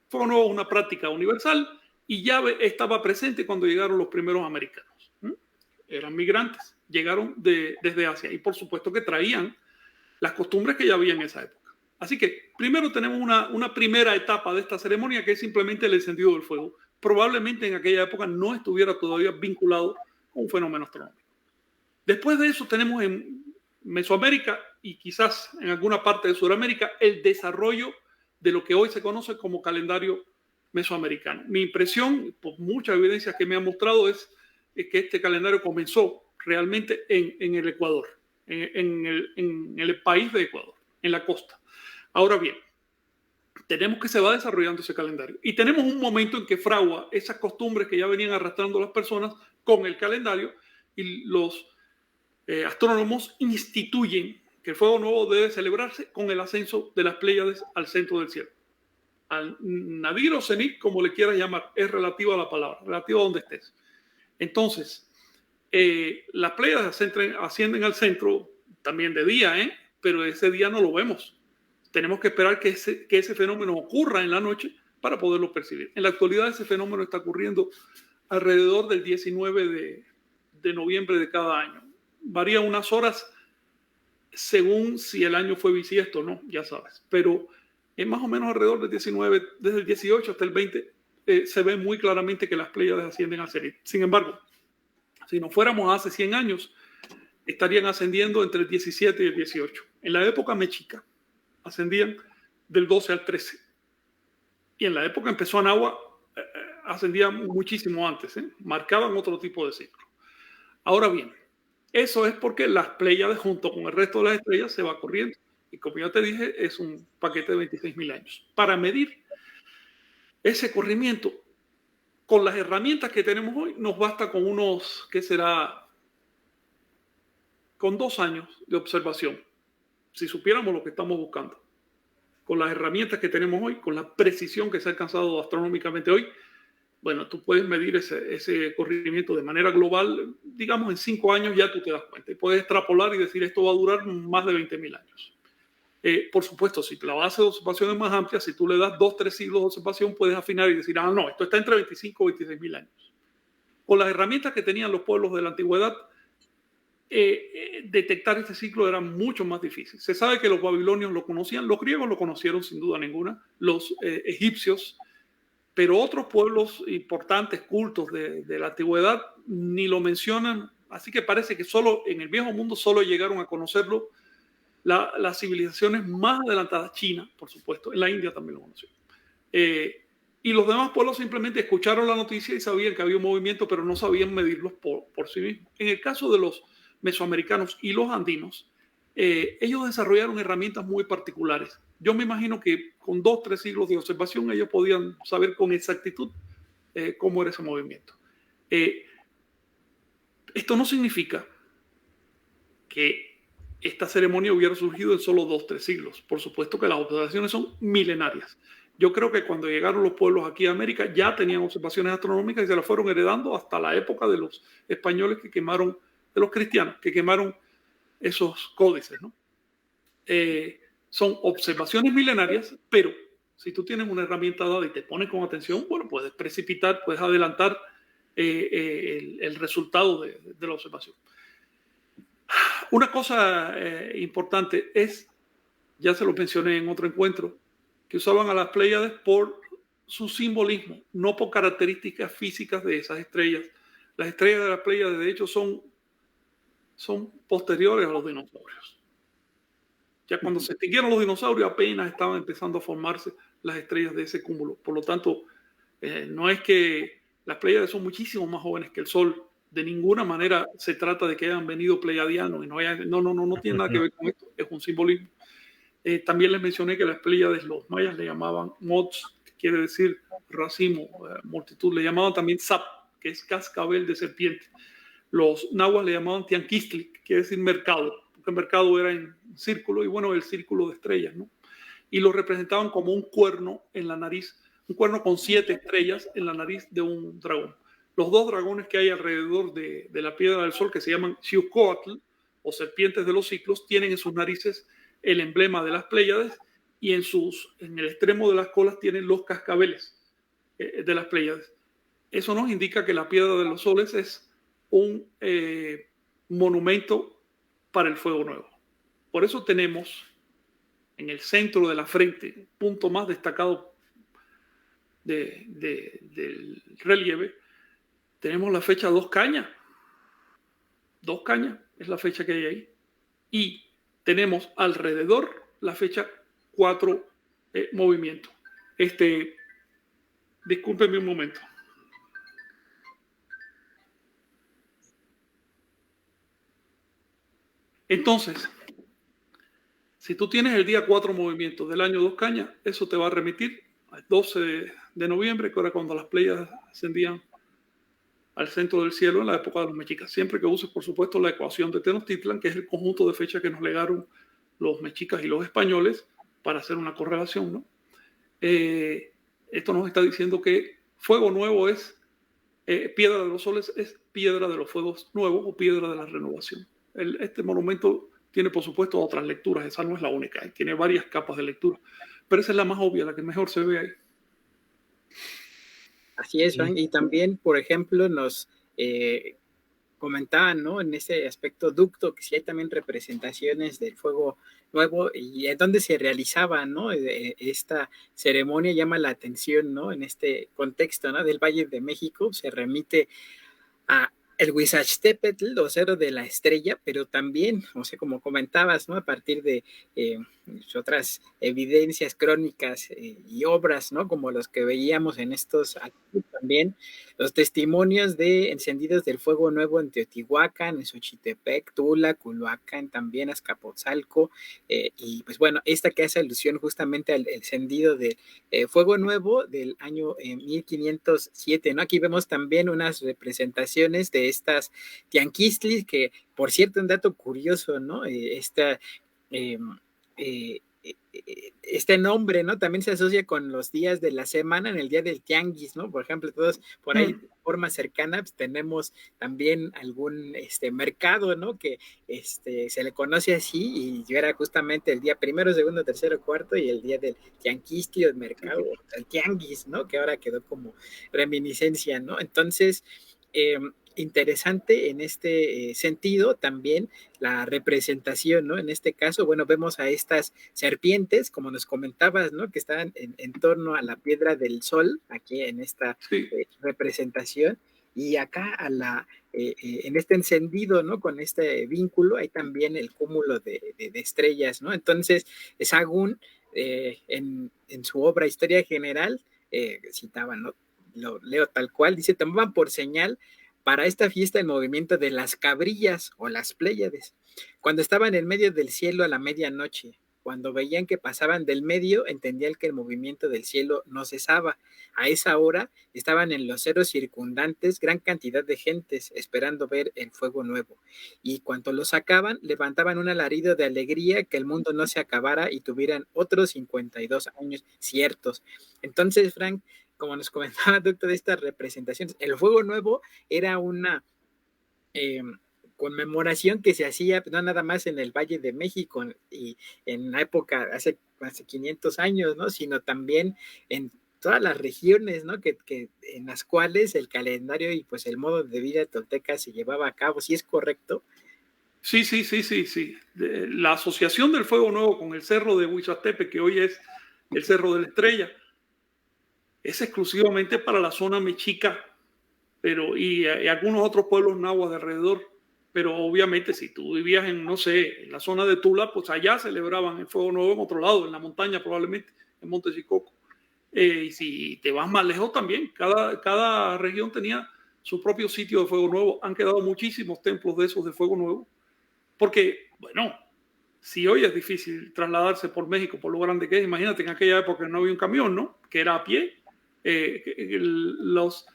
fue una práctica universal y ya estaba presente cuando llegaron los primeros americanos. Eran migrantes, llegaron desde Asia y por supuesto que traían las costumbres que ya había en esa época. Así que primero tenemos una primera etapa de esta ceremonia que es simplemente el encendido del fuego. Probablemente en aquella época no estuviera todavía vinculado con un fenómeno astronómico. Después de eso tenemos en Mesoamérica y quizás en alguna parte de Sudamérica el desarrollo de lo que hoy se conoce como calendario mesoamericano. Mi impresión, por muchas evidencias que me han mostrado, es que este calendario comenzó realmente en el Ecuador, en el país de Ecuador, en la costa. Ahora bien, tenemos que se va desarrollando ese calendario y tenemos un momento en que fragua esas costumbres que ya venían arrastrando las personas con el calendario y los astrónomos instituyen que el fuego nuevo debe celebrarse con el ascenso de las Pléyades al centro del cielo. Al nadir o cenit, como le quieras llamar, es relativo a la palabra, relativo a donde estés. Entonces, las Pléyades ascienden al centro también de día, pero ese día no lo vemos. Tenemos que esperar que ese fenómeno ocurra en la noche para poderlo percibir. En la actualidad ese fenómeno está ocurriendo alrededor del 19 de noviembre de cada año. Varía unas horas según si el año fue bisiesto o no, ya sabes. Pero es más o menos alrededor del 19, desde el 18 hasta el 20, se ve muy claramente que las Pléyades ascienden al cenit. Sin embargo, si nos fuéramos hace 100 años, estarían ascendiendo entre el 17 y el 18. En la época mexica, ascendían del 12 al 13. Y en la época empezó Anáhuac, ascendían muchísimo antes, marcaban otro tipo de ciclo. Ahora bien, eso es porque las Pléyades junto con el resto de las estrellas se va corriendo. Y como ya te dije, es un paquete de 26,000 años. Para medir ese corrimiento, con las herramientas que tenemos hoy, nos basta con con 2 años de observación. Si supiéramos lo que estamos buscando, con las herramientas que tenemos hoy, con la precisión que se ha alcanzado astronómicamente hoy, bueno, tú puedes medir ese corrimiento de manera global, digamos en 5 años ya tú te das cuenta. Y puedes extrapolar y decir esto va a durar más de 20,000 años. Por supuesto, si la base de observación es más amplia, si tú le das 2-3 siglos de observación, puedes afinar y decir, no, esto está entre 25 y 26,000 años. Con las herramientas que tenían los pueblos de la antigüedad, detectar este ciclo era mucho más difícil. Se sabe que los babilonios lo conocían, los griegos lo conocieron sin duda ninguna, los egipcios, pero otros pueblos importantes, cultos de la antigüedad, ni lo mencionan. Así que parece que solo en el viejo mundo solo llegaron a conocerlo las civilizaciones más adelantadas, China, por supuesto, en la India también lo conoció. Y los demás pueblos simplemente escucharon la noticia y sabían que había un movimiento, pero no sabían medirlos por sí mismos. En el caso de los mesoamericanos y los andinos, ellos desarrollaron herramientas muy particulares. Yo me imagino que con 2-3 siglos de observación ellos podían saber con exactitud cómo era ese movimiento. Esto no significa que esta ceremonia hubiera surgido en solo 2-3 siglos. Por supuesto que las observaciones son milenarias. Yo creo que cuando llegaron los pueblos aquí a América ya tenían observaciones astronómicas y se las fueron heredando hasta la época de los españoles que quemaron, de los cristianos que quemaron esos códices, ¿no? Son observaciones milenarias, pero si tú tienes una herramienta dada y te pones con atención, bueno, puedes precipitar, puedes adelantar el resultado de la observación. Una cosa importante es, ya se lo mencioné en otro encuentro, que usaban a las Pléyades por su simbolismo, no por características físicas de esas estrellas. Las estrellas de las Pléyades, de hecho, son posteriores a los dinosaurios. Ya cuando se extinguieron los dinosaurios, apenas estaban empezando a formarse las estrellas de ese cúmulo. Por lo tanto, no es que las Pléyades son muchísimo más jóvenes que el Sol. De ninguna manera se trata de que hayan venido pleiadianos y no tiene nada que ver con esto. Es un simbolismo. También les mencioné que las Pléyades, los mayas le llamaban mots, que quiere decir racimo, multitud. Le llamaban también sap, que es cascabel de serpiente. Los nahuas le llamaban tianquistli, que quiere decir mercado, porque el mercado era en círculo y bueno, el círculo de estrellas, ¿no? Y lo representaban como un cuerno en la nariz, un cuerno con 7 estrellas en la nariz de un dragón. Los 2 dragones que hay alrededor de la piedra del sol, que se llaman Xiuhcoatl, o serpientes de los ciclos, tienen en sus narices el emblema de las Pléyades y en el extremo de las colas tienen los cascabeles de las Pléyades. Eso nos indica que la piedra de los soles es un monumento para el fuego nuevo. Por eso tenemos en el centro de la frente, punto más destacado del relieve, tenemos la fecha 2 cañas. 2 cañas es la fecha que hay ahí. Y tenemos alrededor la fecha 4 movimientos. Discúlpenme un momento. Entonces, si tú tienes el día 4 movimientos del año 2 cañas, eso te va a remitir al 12 de noviembre, que era cuando las Pléyades ascendían al centro del cielo en la época de los mexicas. Siempre que uses, por supuesto, la ecuación de Tenochtitlan, que es el conjunto de fechas que nos legaron los mexicas y los españoles para hacer una correlación, ¿no? Esto nos está diciendo que fuego nuevo es piedra de los soles, es piedra de los fuegos nuevos o piedra de la renovación. Este monumento tiene, por supuesto, otras lecturas. Esa no es la única. Tiene varias capas de lectura. Pero esa es la más obvia, la que mejor se ve ahí. Así es, Frank. Y también, por ejemplo, nos comentaban, ¿no? En ese aspecto ducto, que sí hay también representaciones del fuego nuevo y en donde se realizaba, ¿no? Esta ceremonia llama la atención, ¿no? En este contexto, ¿no? Del Valle de México se remite a el Huizachtepetl, o Cerro de la Estrella, pero también, o sea, como comentabas, ¿no? A partir de otras evidencias crónicas y obras, ¿no? Como los que veíamos en estos también, los testimonios de encendidos del fuego nuevo en Teotihuacán, en Xochitepec, Tula, Culhuacán, también Azcapotzalco, y pues bueno, esta que hace alusión justamente al encendido del fuego nuevo del año 1507, ¿no? Aquí vemos también unas representaciones de estas tianquistlis, que por cierto, un dato curioso, ¿no? Este nombre, ¿no? También se asocia con los días de la semana, en el día del tianguis, ¿no? Por ejemplo, todos por ahí de forma cercana, pues, tenemos también algún mercado, ¿no? Que se le conoce así y era justamente el día primero, segundo, tercero, cuarto y el día del tianquisti o el mercado, el tianguis, ¿no? Que ahora quedó como reminiscencia, ¿no? Entonces, interesante en este sentido también la representación, ¿no? En este caso, bueno, vemos a estas serpientes, como nos comentabas, ¿no? Que están en torno a la piedra del sol, aquí en esta representación, y acá en este encendido, ¿no? Con este vínculo, hay también el cúmulo de estrellas, ¿no? Entonces, Sahagún, en su obra Historia General, citaba, ¿no? Lo leo tal cual, dice, tomaban por señal para esta fiesta el movimiento de las cabrillas o las Pléyades, cuando estaban en medio del cielo a la medianoche. Cuando veían que pasaban del medio, entendían que el movimiento del cielo no cesaba. A esa hora estaban en los cerros circundantes gran cantidad de gentes esperando ver el fuego nuevo. Y cuando lo sacaban, levantaban un alarido de alegría que el mundo no se acabara y tuvieran otros 52 años ciertos. Entonces, Frank, como nos comentaba, doctor, de estas representaciones, el fuego nuevo era una conmemoración que se hacía no nada más en el Valle de México y en la época hace 500 años, ¿no? Sino también en todas las regiones, ¿no? En las cuales el calendario y pues el modo de vida tolteca se llevaba a cabo, ¿sí es correcto? Sí, sí, sí, sí, sí. La asociación del Fuego Nuevo con el cerro de Huizatepe, que hoy es el Cerro de la Estrella, es exclusivamente para la zona mexica, y algunos otros pueblos nahuas de alrededor. Pero obviamente si tú vivías en, no sé, en la zona de Tula, pues allá celebraban el Fuego Nuevo en otro lado, en la montaña probablemente, en Monte Chicoco. Y si te vas más lejos también, cada región tenía su propio sitio de Fuego Nuevo. Han quedado muchísimos templos de esos de Fuego Nuevo, porque, bueno, si hoy es difícil trasladarse por México, por lo grande que es, imagínate en aquella época no había un camión, ¿no? Que era a pie. Los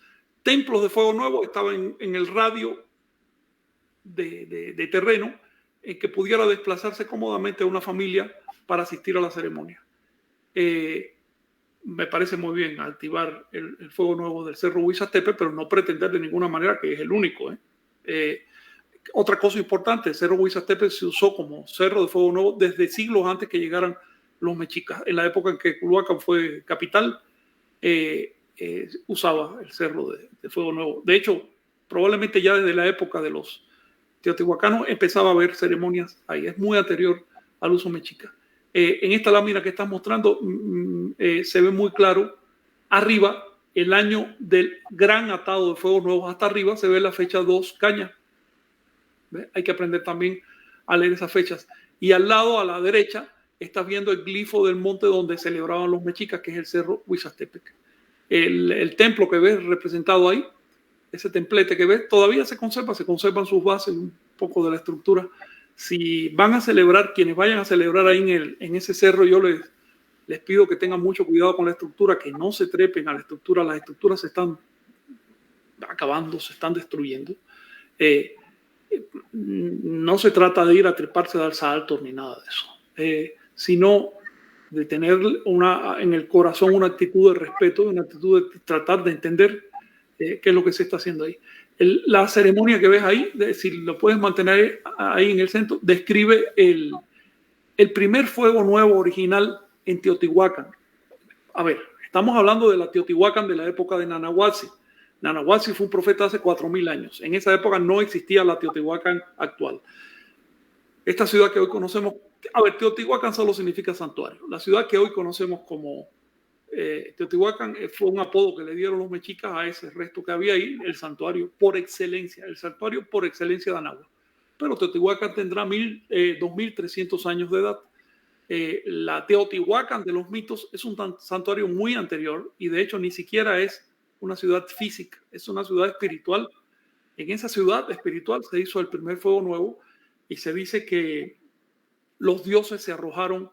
templos de Fuego Nuevo estaban en el radio de terreno en que pudiera desplazarse cómodamente una familia para asistir a la ceremonia. Me parece muy bien activar el Fuego Nuevo del Cerro Huizatepe, pero no pretender de ninguna manera que es el único. Otra cosa importante, el Cerro Huizatepe se usó como cerro de Fuego Nuevo desde siglos antes que llegaran los mexicas. En la época en que Culhuacán fue capital, usaba el Cerro de Fuego Nuevo. De hecho, probablemente ya desde la época de los teotihuacanos empezaba a haber ceremonias ahí. Es muy anterior al uso mexica. En esta lámina que estás mostrando se ve muy claro arriba el año del gran atado de Fuego Nuevo. Hasta arriba se ve la fecha 2 caña. ¿Ve? Hay que aprender también a leer esas fechas. Y al lado, a la derecha, estás viendo el glifo del monte donde celebraban los mexicas, que es el Cerro Huizastepec. El templo que ves representado ahí, ese templete que ves, todavía se conservan sus bases, un poco de la estructura. Si van a celebrar, quienes vayan a celebrar ahí en ese cerro, yo les pido que tengan mucho cuidado con la estructura, que no se trepen a la estructura. Las estructuras se están acabando, se están destruyendo. No se trata de ir a treparse, dar saltos ni nada de eso, sino de tener en el corazón una actitud de respeto, una actitud de tratar de entender qué es lo que se está haciendo ahí. La ceremonia que ves ahí, si lo puedes mantener ahí en el centro, describe el primer fuego nuevo original en Teotihuacán. A ver, estamos hablando de la Teotihuacán de la época de Nanahuatl. Nanahuatl fue un profeta hace 4,000 años. En esa época no existía la Teotihuacán actual. Esta ciudad que hoy conocemos, a ver, Teotihuacán solo significa santuario. La ciudad que hoy conocemos como Teotihuacán fue un apodo que le dieron los mexicas a ese resto que había ahí, el santuario por excelencia de Anáhuac. Pero Teotihuacán tendrá 2,300 años de edad. La Teotihuacán de los mitos es un santuario muy anterior y de hecho ni siquiera es una ciudad física, es una ciudad espiritual. En esa ciudad espiritual se hizo el primer fuego nuevo y se dice que los dioses se arrojaron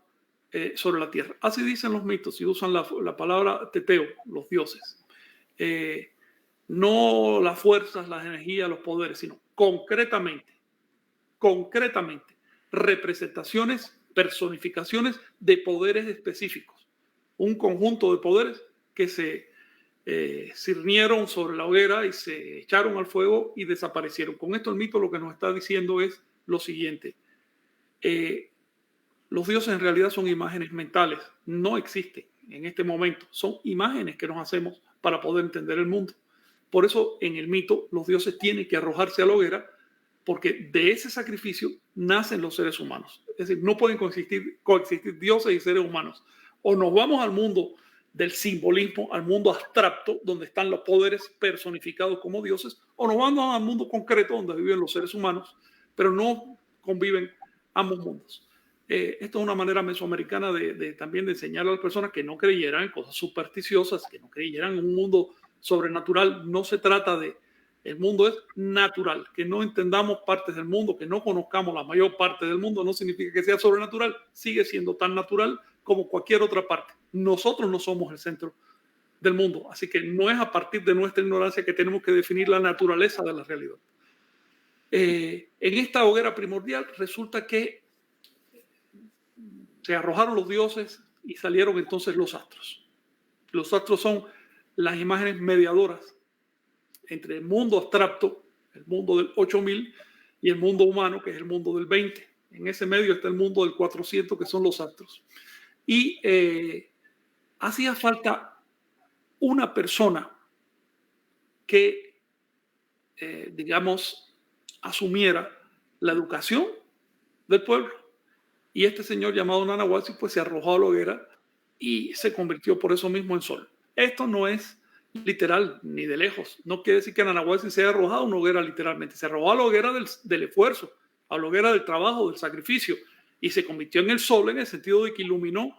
sobre la tierra. Así dicen los mitos y usan la palabra teteo, los dioses. No las fuerzas, las energías, los poderes, sino concretamente, representaciones, personificaciones de poderes específicos. Un conjunto de poderes que se cirnieron sobre la hoguera y se echaron al fuego y desaparecieron. Con esto el mito lo que nos está diciendo es lo siguiente. Los dioses en realidad son imágenes mentales, no existen en este momento, son imágenes que nos hacemos para poder entender el mundo. Por eso en el mito los dioses tienen que arrojarse a la hoguera porque de ese sacrificio nacen los seres humanos. Es decir, no pueden coexistir dioses y seres humanos. O nos vamos al mundo del simbolismo, al mundo abstracto, donde están los poderes personificados como dioses, o nos vamos al mundo concreto, donde viven los seres humanos, pero no conviven ambos mundos. Esto es una manera mesoamericana también de enseñar a las personas que no creyeran en cosas supersticiosas, que no creyeran en un mundo sobrenatural. No se trata de... El mundo es natural. Que no entendamos partes del mundo, que no conozcamos la mayor parte del mundo, no significa que sea sobrenatural. Sigue siendo tan natural como cualquier otra parte. Nosotros no somos el centro del mundo. Así que no es a partir de nuestra ignorancia que tenemos que definir la naturaleza de la realidad. En esta hoguera primordial resulta que se arrojaron los dioses y salieron entonces los astros. Los astros son las imágenes mediadoras entre el mundo abstracto, el mundo del 8000, y el mundo humano, que es el mundo del 20. En ese medio está el mundo del 400, que son los astros. Y hacía falta una persona que, digamos, asumiera la educación del pueblo. Y este señor llamado Nana Watsi pues se arrojó a la hoguera y se convirtió por eso mismo en sol. Esto no es literal ni de lejos. No quiere decir que Nana Watsi se haya arrojado a una hoguera literalmente. Se arrojó a la hoguera del esfuerzo, a la hoguera del trabajo, del sacrificio, y se convirtió en el sol en el sentido de que iluminó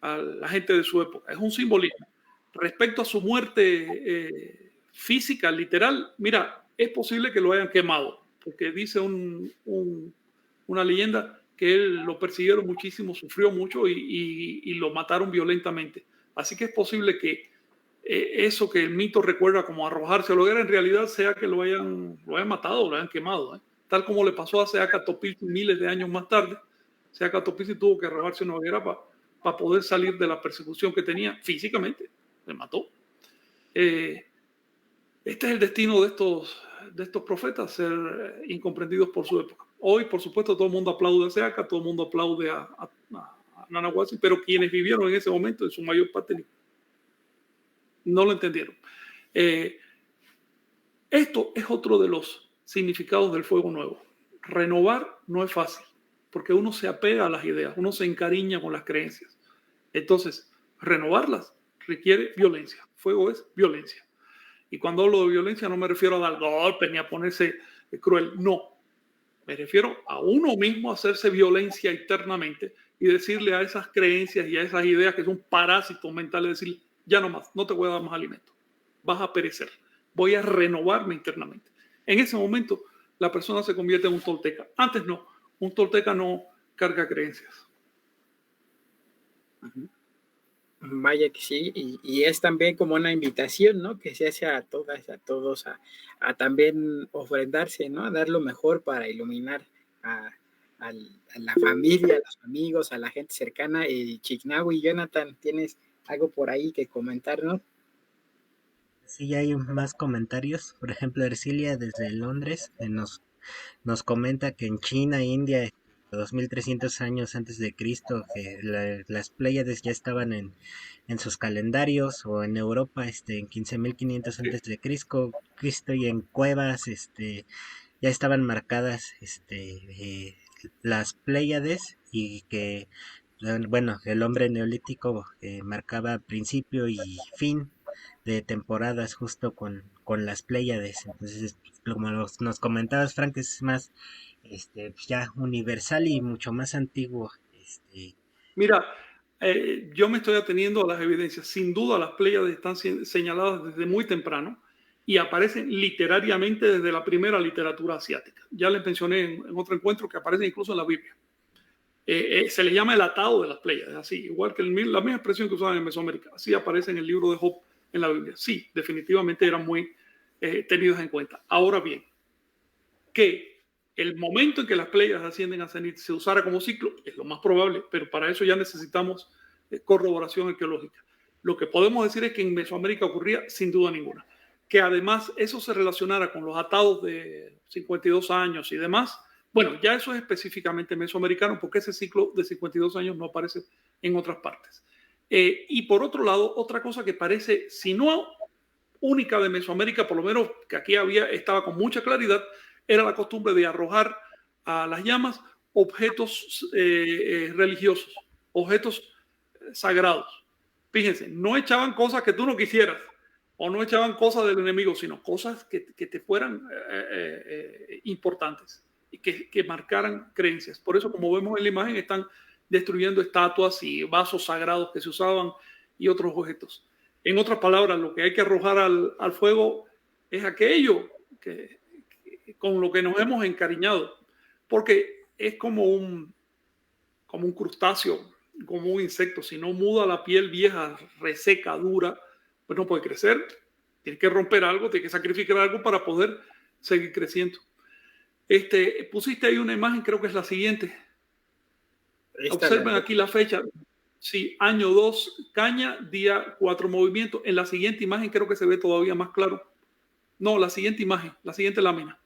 a la gente de su época. Es un simbolismo. Respecto a su muerte física, literal, mira, es posible que lo hayan quemado, porque dice una leyenda que él lo persiguieron muchísimo, sufrió mucho y lo mataron violentamente. Así que es posible que eso que el mito recuerda como arrojarse a la hoguera en realidad sea que lo hayan matado o lo hayan quemado, tal como le pasó a Seaca Topilzi miles de años más tarde. Seaca Topilzi tuvo que arrojarse a una hoguera para poder salir de la persecución que tenía físicamente. Se mató. Este es el destino de estos profetas, ser incomprendidos por su época. Hoy, por supuesto, todo el mundo aplaude a Seaca, todo el mundo aplaude a Nana Watsi, pero quienes vivieron en ese momento, en su mayor parte, no lo entendieron. Esto es otro de los significados del fuego nuevo. Renovar no es fácil, porque uno se apega a las ideas, uno se encariña con las creencias. Entonces, renovarlas requiere violencia. Fuego es violencia. Y cuando hablo de violencia no me refiero a dar golpes ni a ponerse cruel, no. Me refiero a uno mismo a hacerse violencia internamente y decirle a esas creencias y a esas ideas que son parásitos mentales, decir, ya no más, no te voy a dar más alimento, vas a perecer, voy a renovarme internamente. En ese momento la persona se convierte en un tolteca. Antes no, un tolteca no carga creencias. Vaya que sí, y es también como una invitación, ¿no? Que se hace a todas, a todos, a también ofrendarse, ¿no? A dar lo mejor para iluminar a la familia, a los amigos, a la gente cercana. Chignawi y Jonathan, ¿tienes algo por ahí que comentarnos? Sí, hay más comentarios. Por ejemplo, Ercilia desde Londres nos comenta que en China, India, 2300 años antes de Cristo, que las Pléyades ya estaban en sus calendarios, o en Europa, en 15.500 antes de Cristo, y en cuevas, ya estaban marcadas, las Pléyades, y que, bueno, el hombre neolítico marcaba principio y fin de temporadas justo con las Pléyades. Entonces, como nos comentabas, Frank, es más pues ya universal y mucho más antiguo. Mira, yo me estoy ateniendo a las evidencias. Sin duda las Pléyades están señaladas desde muy temprano y aparecen literariamente desde la primera literatura asiática. Ya les mencioné en otro encuentro que aparecen incluso en la Biblia. Se le llama el atado de las Pléyades, así, igual que la misma expresión que usaban en Mesoamérica. Así aparece en el libro de Job en la Biblia. Sí, definitivamente eran muy tenidos en cuenta. Ahora bien, que el momento en que las Pléyades ascienden a Cenit se usara como ciclo es lo más probable, pero para eso ya necesitamos corroboración arqueológica. Lo que podemos decir es que en Mesoamérica ocurría sin duda ninguna. Que además eso se relacionara con los atados de 52 años y demás, bueno, ya eso es específicamente mesoamericano, porque ese ciclo de 52 años no aparece en otras partes. Y por otro lado, otra cosa que parece, si no única de Mesoamérica, por lo menos que aquí estaba con mucha claridad, era la costumbre de arrojar a las llamas objetos religiosos, objetos sagrados. Fíjense, no echaban cosas que tú no quisieras, o no echaban cosas del enemigo, sino cosas que te fueran importantes y que marcaran creencias. Por eso, como vemos en la imagen, están destruyendo estatuas y vasos sagrados que se usaban y otros objetos. En otras palabras, lo que hay que arrojar al fuego es aquello con lo que nos hemos encariñado, porque es como un crustáceo, como un insecto. Si no muda la piel vieja, reseca, dura, pues no puede crecer. Tiene que romper algo, tiene que sacrificar algo para poder seguir creciendo. Pusiste ahí una imagen, creo que es la siguiente. Observen aquí la fecha. Sí, año 2, caña, día 4, movimiento. En la siguiente imagen creo que se ve todavía más claro. No, la siguiente imagen, la siguiente lámina.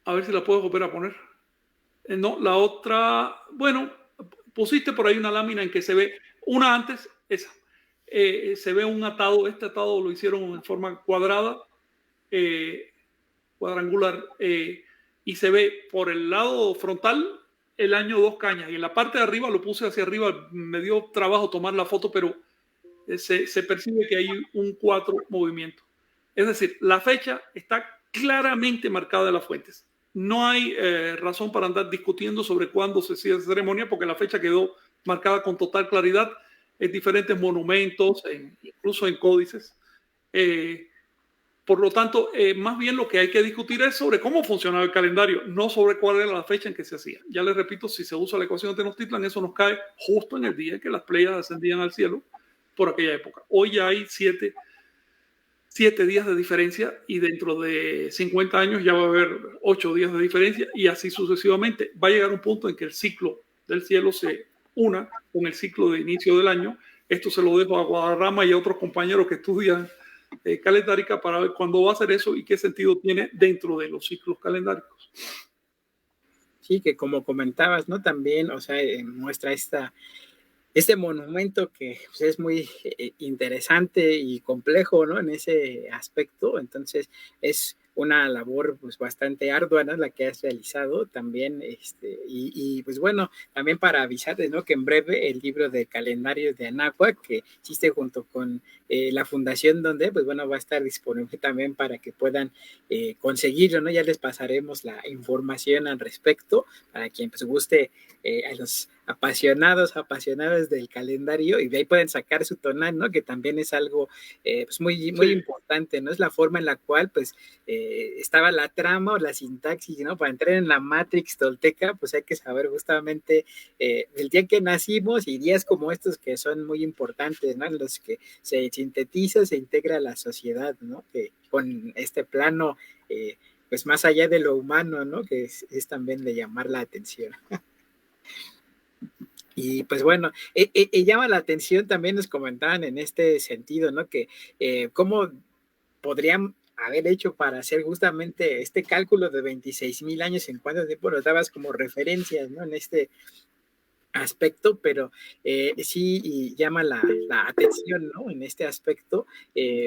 A ver si la puedo volver a poner. No, la otra, bueno, pusiste por ahí una lámina en que se ve, una antes, esa. Se ve un atado, este atado lo hicieron en forma cuadrada, cuadrangular, y se ve por el lado frontal el año 2 cañas, y en la parte de arriba lo puse hacia arriba, me dio trabajo tomar la foto, pero se percibe que hay un 4 movimiento. Es decir, la fecha está claramente marcada de las fuentes. No hay razón para andar discutiendo sobre cuándo se hacía esa ceremonia, porque la fecha quedó marcada con total claridad en diferentes monumentos, incluso en códices. Por lo tanto, más bien lo que hay que discutir es sobre cómo funcionaba el calendario, no sobre cuál era la fecha en que se hacía. Ya les repito, si se usa la ecuación de Tenochtitlan, eso nos cae justo en el día en que las Pléyades ascendían al cielo por aquella época. Hoy ya hay 7 días de diferencia, y dentro de 50 años ya va a haber 8 días de diferencia, y así sucesivamente. Va a llegar un punto en que el ciclo del cielo se una con el ciclo de inicio del año. Esto se lo dejo a Guadarrama y a otros compañeros que estudian calendárica para ver cuándo va a ser eso y qué sentido tiene dentro de los ciclos calendáricos. Sí, que como comentabas, ¿no? También, o sea, muestra este monumento que pues, es muy interesante y complejo, ¿no? En ese aspecto. Entonces, es una labor pues bastante ardua, ¿no? La que has realizado también, y pues bueno, también para avisarles, ¿no? Que en breve el libro de calendario de Anáhuac, que existe junto con la fundación donde, pues bueno, va a estar disponible también para que puedan conseguirlo, ¿no? Ya les pasaremos la información al respecto, para quien pues guste, a los apasionadas del calendario, y de ahí pueden sacar su tonal, ¿no? Que también es algo pues muy importante, ¿no? Es la forma en la cual pues estaba la trama o la sintaxis, ¿no? Para entrar en la Matrix tolteca, pues hay que saber justamente el día que nacimos y días como estos que son muy importantes, ¿no? En los que se sintetiza, se integra la sociedad, ¿no? Que con este plano, pues más allá de lo humano, ¿no? Que es también de llamar la atención. Y pues bueno, llama la atención, también nos comentaban en este sentido, ¿no? Que cómo podrían haber hecho para hacer justamente este cálculo de 26,000 años, en cuánto tiempo nos dabas como referencias, ¿no? En este aspecto, pero sí llama la atención, ¿no? En este aspecto,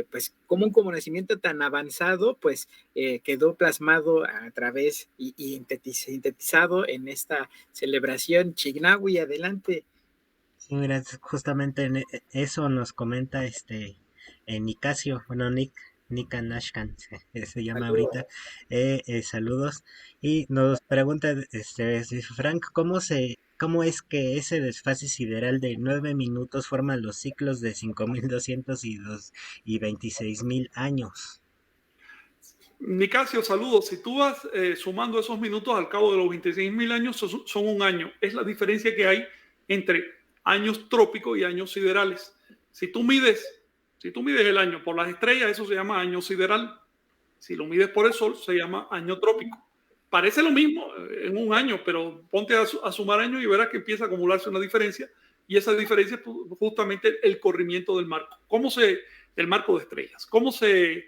pues como un conocimiento tan avanzado, pues quedó plasmado a través y sintetizado en esta celebración. Chignahui, adelante. Sí, mira, justamente eso nos comenta Nicasio, bueno, Nick Nashkan se llama Saludos. ahorita. Saludos. Y nos pregunta, Frank, ¿cómo es que ese desfase sideral de 9 minutos forma los ciclos de 5,200 y 26,000 años? Nicasio, saludos. Si tú vas sumando esos minutos al cabo de los 26,000 años, son un año. Es la diferencia que hay entre años trópicos y años siderales. Si tú mides el año por las estrellas, eso se llama año sideral. Si lo mides por el sol, se llama año trópico. Parece lo mismo en un año, pero ponte a sumar años y verás que empieza a acumularse una diferencia, y esa diferencia es justamente el corrimiento del marco. El marco de estrellas. ¿Cómo se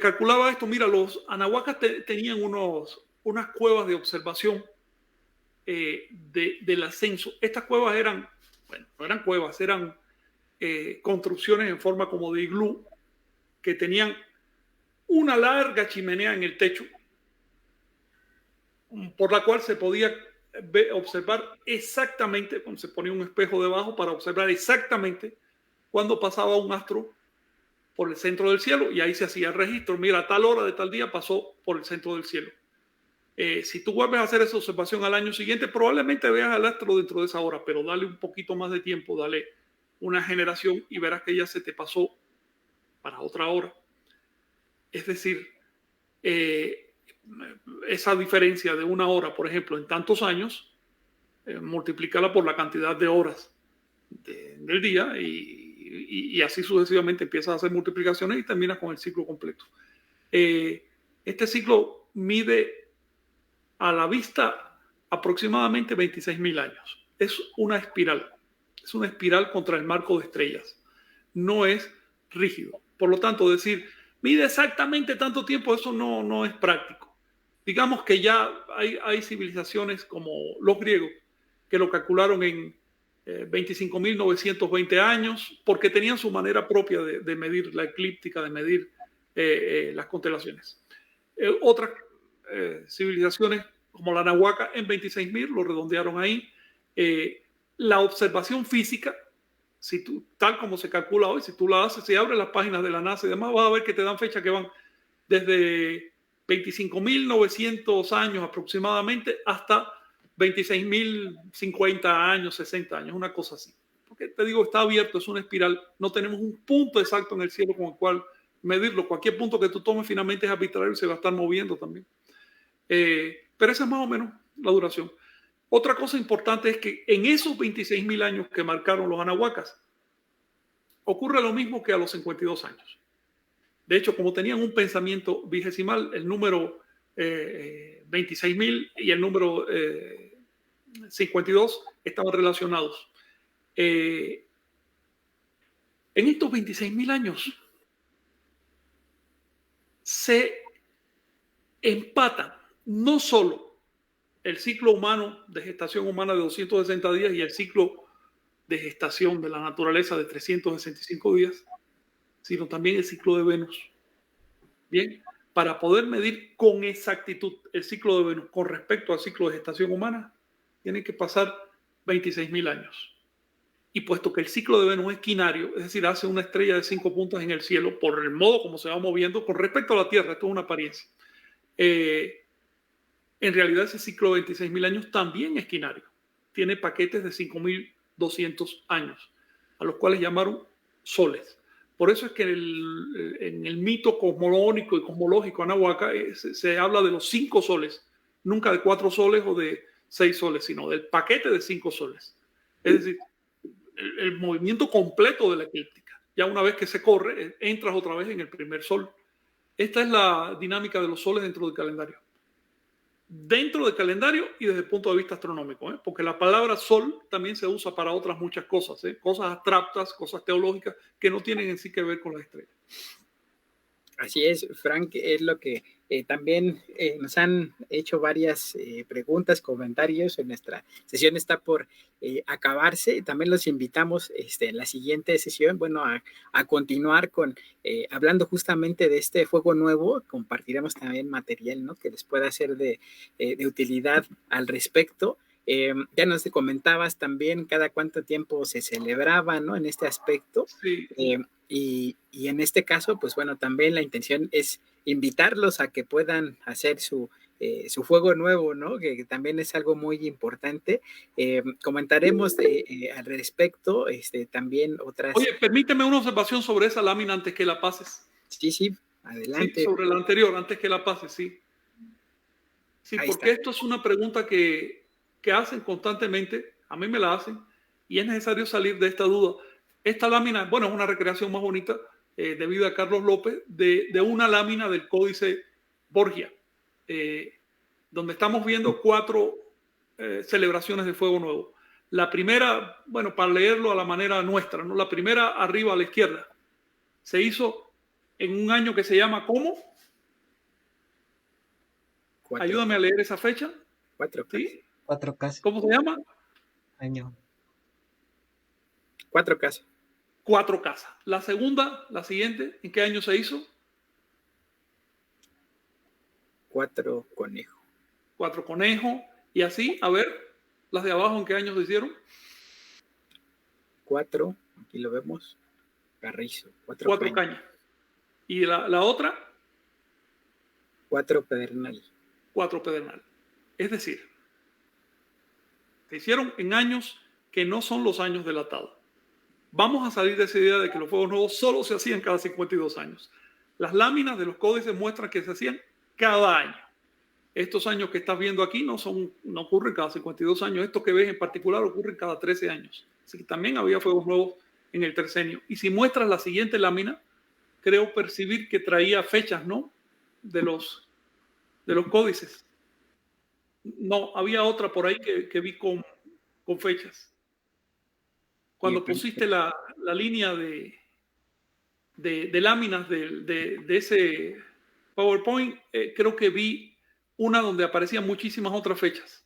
calculaba esto? Mira, los anahuacas tenían unas cuevas de observación del ascenso. Estas cuevas no eran cuevas, eran construcciones en forma como de iglú, que tenían una larga chimenea en el techo, por la cual se podía observar exactamente, cuando se ponía un espejo debajo para observar exactamente cuando pasaba un astro por el centro del cielo, y ahí se hacía el registro. Mira, a tal hora de tal día pasó por el centro del cielo. Si tú vuelves a hacer esa observación al año siguiente, probablemente veas al astro dentro de esa hora, pero dale un poquito más de tiempo, dale una generación y verás que ya se te pasó para otra hora. Es decir, esa diferencia de una hora, por ejemplo, en tantos años, multiplícala por la cantidad de horas del día, y así sucesivamente empiezas a hacer multiplicaciones y terminas con el ciclo completo. Este ciclo mide a la vista aproximadamente 26,000 años. Es una espiral contra el marco de estrellas. No es rígido. Por lo tanto, decir, mide exactamente tanto tiempo, eso no es práctico. digamos que ya hay civilizaciones como los griegos que lo calcularon en 25.920 años, porque tenían su manera propia de medir la eclíptica, de medir las constelaciones. Otras civilizaciones como la Nahuaca en 26.000, lo redondearon ahí. La observación física, tal como se calcula hoy, si tú la haces, si abres las páginas de la NASA y demás, vas a ver que te dan fechas que van desde 25.900 años aproximadamente hasta 26.050 años, 60 años, una cosa así. Porque te digo, está abierto, es una espiral, no tenemos un punto exacto en el cielo con el cual medirlo. Cualquier punto que tú tomes finalmente es arbitrario y se va a estar moviendo también. Pero esa es más o menos la duración. Otra cosa importante es que en esos 26.000 años que marcaron los anahuacas, ocurre lo mismo que a los 52 años. De hecho, como tenían un pensamiento vigesimal, el número 26.000 y el número 52 estaban relacionados. En estos 26.000 años se empatan no solo el ciclo humano de gestación humana de 260 días y el ciclo de gestación de la naturaleza de 365 días, sino también el ciclo de Venus. Bien, para poder medir con exactitud el ciclo de Venus con respecto al ciclo de gestación humana, tienen que pasar 26.000 años. Y puesto que el ciclo de Venus es quinario, es decir, hace una estrella de 5 puntas en el cielo por el modo como se va moviendo con respecto a la Tierra, esto es una apariencia. En realidad ese ciclo de 26.000 años también es quinario. Tiene paquetes de 5.200 años, a los cuales llamaron soles. Por eso es que en el mito cosmológico y cosmológico anahuaca se habla de los 5 soles, nunca de 4 soles o de 6 soles, sino del paquete de 5 soles. Es decir, el movimiento completo de la eclíptica. Ya una vez que se corre, entras otra vez en el primer sol. Esta es la dinámica de los soles dentro del calendario. Dentro del calendario y desde el punto de vista astronómico, porque la palabra sol también se usa para otras muchas cosas, cosas abstractas, cosas teológicas que no tienen en sí que ver con las estrellas. Así es, Frank, es lo que también nos han hecho varias preguntas, comentarios. En nuestra sesión está por acabarse. También los invitamos en la siguiente sesión, bueno, a continuar con hablando justamente de este fuego nuevo. Compartiremos también material, ¿no?, que les pueda ser de utilidad al respecto. Ya nos comentabas también cada cuánto tiempo se celebraba, ¿no?, en este aspecto. Sí. Y en este caso, pues bueno, también la intención es invitarlos a que puedan hacer su fuego nuevo, ¿no?, que también es algo muy importante. Comentaremos al respecto también otras... Oye, permíteme una observación sobre esa lámina antes que la pases. Sí, adelante. Sí, sobre la anterior, antes que la pases, sí. Sí, Ahí porque está. esto es una pregunta que hacen constantemente, a mí me la hacen, y es necesario salir de esta duda. Esta lámina, bueno, es una recreación más bonita, debido a Carlos López, de una lámina del Códice Borgia, donde estamos viendo 4 celebraciones de Fuego Nuevo. La primera, bueno, para leerlo a la manera nuestra, ¿no? La primera arriba a la izquierda, se hizo en un año que se llama ¿cómo? 4. Ayúdame a leer esa fecha. 4. ¿Sí? 4 casas. ¿Cómo se llama? Año. 4 casas. 4 casas. La segunda, la siguiente, ¿en qué año se hizo? 4 conejos. 4 conejos. Y así, a ver, las de abajo, ¿en qué año se hicieron? 4, aquí lo vemos, carrizo. 4 cañas. ¿Y la otra? 4 pedernal. 4 pedernal. Es decir, se hicieron en años que no son los años del atado. Vamos a salir de esa idea de que los fuegos nuevos solo se hacían cada 52 años. Las láminas de los códices muestran que se hacían cada año. Estos años que estás viendo aquí no ocurren cada 52 años. Estos que ves en particular ocurren cada 13 años. Así que también había fuegos nuevos en el tercenio. Y si muestras la siguiente lámina, creo percibir que traía fechas, ¿no?, de los códices. No, había otra por ahí que vi con fechas. Cuando pusiste la línea de láminas de ese PowerPoint, creo que vi una donde aparecían muchísimas otras fechas.